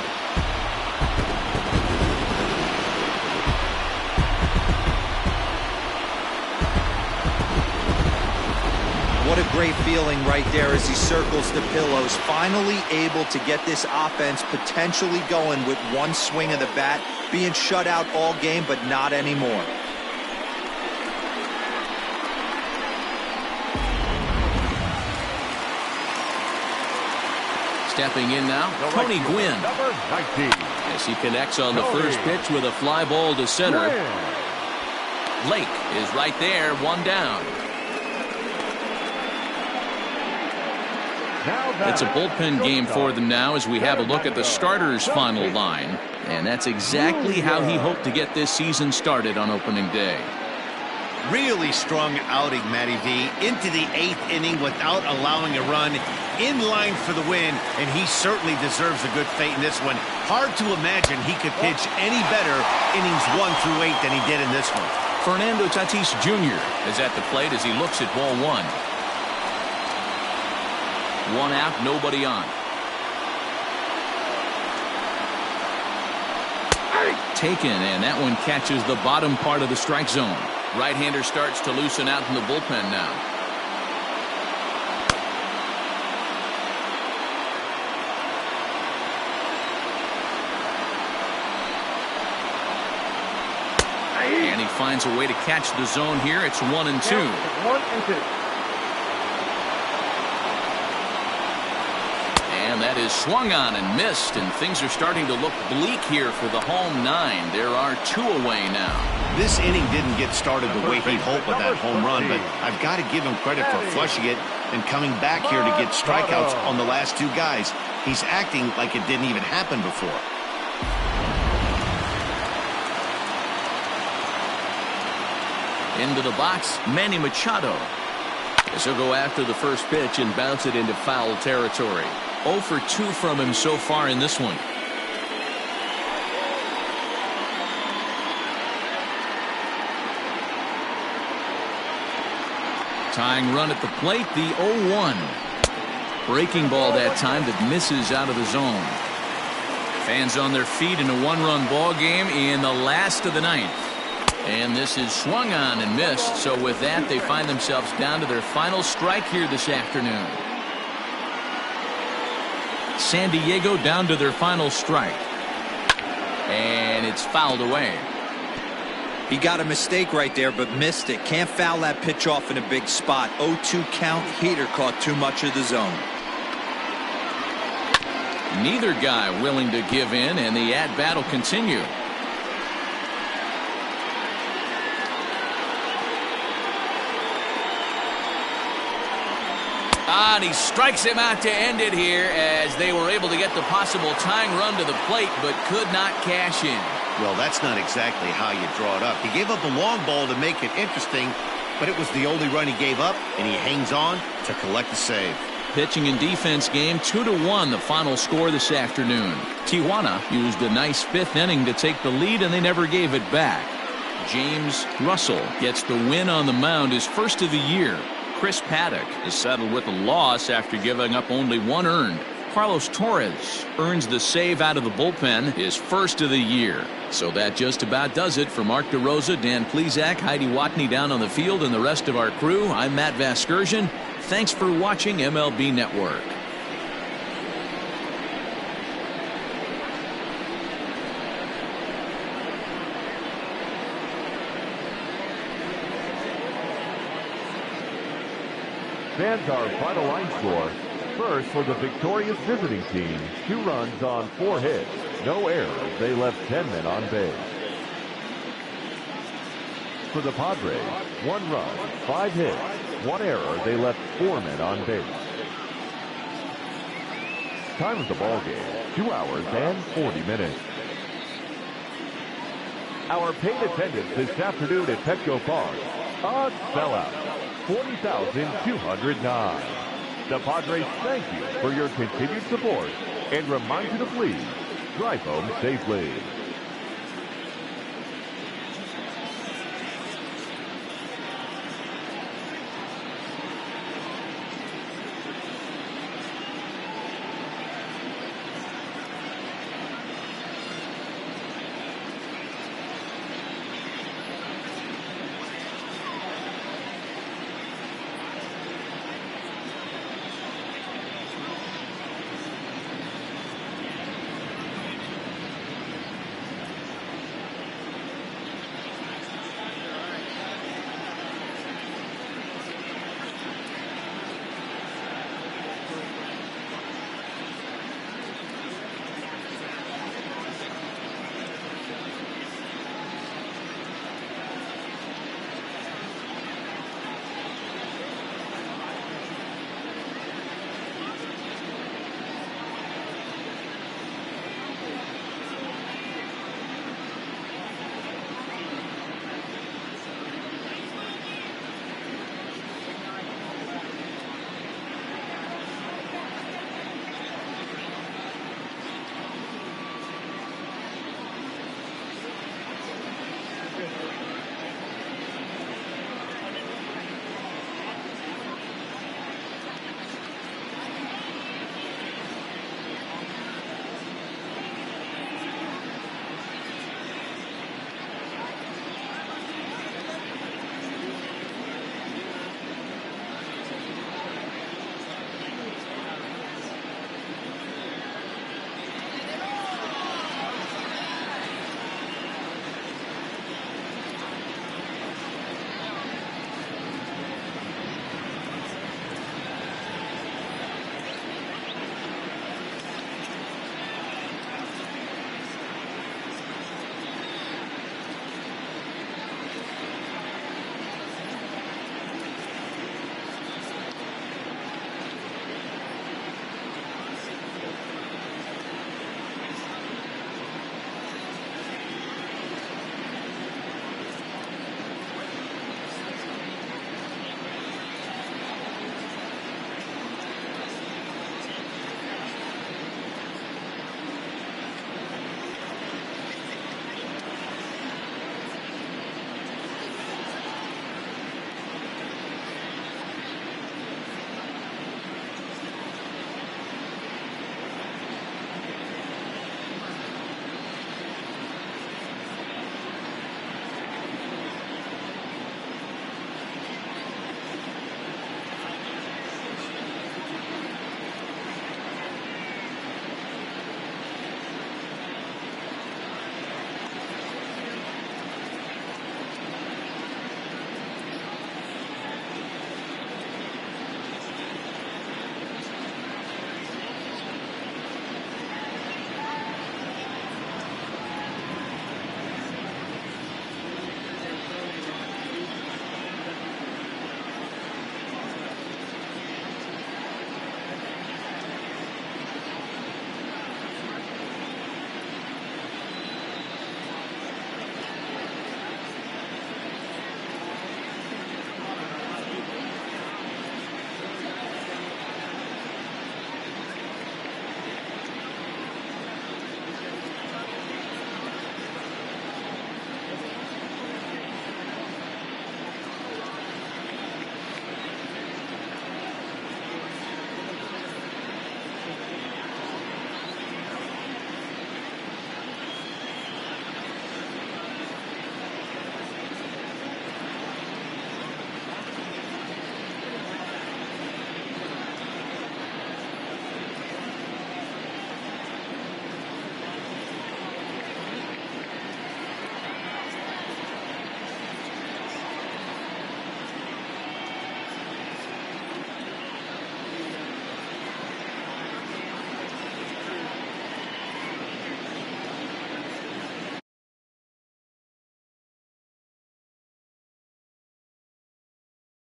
What a great feeling right there as he circles the pillows. Finally able to get this offense potentially going with 1 swing of the bat. Being shut out all game, but not anymore. Stepping in now, Tony Gwynn. Number 19. As he connects on the first pitch with a fly ball to center. Lake is right there, 1 down. It's a bullpen game for them now as we have a look at the starters' final line. And that's exactly how he hoped to get this season started on opening day. Really strong outing, Matty V. Into the 8th inning without allowing a run. In line for the win, and he certainly deserves a good fate in this one. Hard to imagine he could pitch any better innings 1 through 8 than he did in this one. Fernando Tatis Jr. is at the plate as he looks at ball 1. 1 out, nobody on. Taken, and that one catches the bottom part of the strike zone. Right-hander starts to loosen out in the bullpen now. And he finds a way to catch the zone here. It's 1-2. 1-2. And that is swung on and missed, and things are starting to look bleak here for the home 9. There are 2 away now. This inning didn't get started the way he'd hoped with that home run, but I've got to give him credit for flushing it and coming back here to get strikeouts on the last 2 guys. He's acting like it didn't even happen before. Into the box, Manny Machado. This will go after the first pitch and bounce it into foul territory. 0 for 2 from him so far in this one. Tying run at the plate, the 0-1. Breaking ball that time that misses out of the zone. Fans on their feet in a 1-run ball game in the last of the 9th. And this is swung on and missed. So with that, they find themselves down to their final strike here this afternoon. San Diego down to their final strike. And it's fouled away. He got a mistake right there, but missed it. Can't foul that pitch off in a big spot. 0-2 count. Heater caught too much of the zone. Neither guy willing to give in, and the at-bat will continue. And he strikes him out to end it here as they were able to get the possible tying run to the plate, but could not cash in. Well, that's not exactly how you draw it up. He gave up a long ball to make it interesting, but it was the only run he gave up, and he hangs on to collect the save. Pitching and defense game, 2-1 the final score this afternoon. Tijuana used a nice 5th inning to take the lead, and they never gave it back. James Russell gets the win on the mound, his first of the year. Chris Paddock is settled with a loss after giving up only 1 earned. Carlos Torres earns the save out of the bullpen, his first of the year. So that just about does it for Mark DeRosa, Dan Plesac, Heidi Watney down on the field, and the rest of our crew. I'm Matt Vasgersian. Thanks for watching MLB Network. Fans, our final line score. First, for the victorious visiting team, 2 runs on 4 hits. No errors. They left 10 men on base. For the Padres, 1 run, 5 hits, 1 error. They left 4 men on base. Time of the ball game, 2 hours and 40 minutes. Our paid attendance this afternoon at Petco Park, a sellout, 40,209. The Padres thank you for your continued support and remind you to please drive home safely.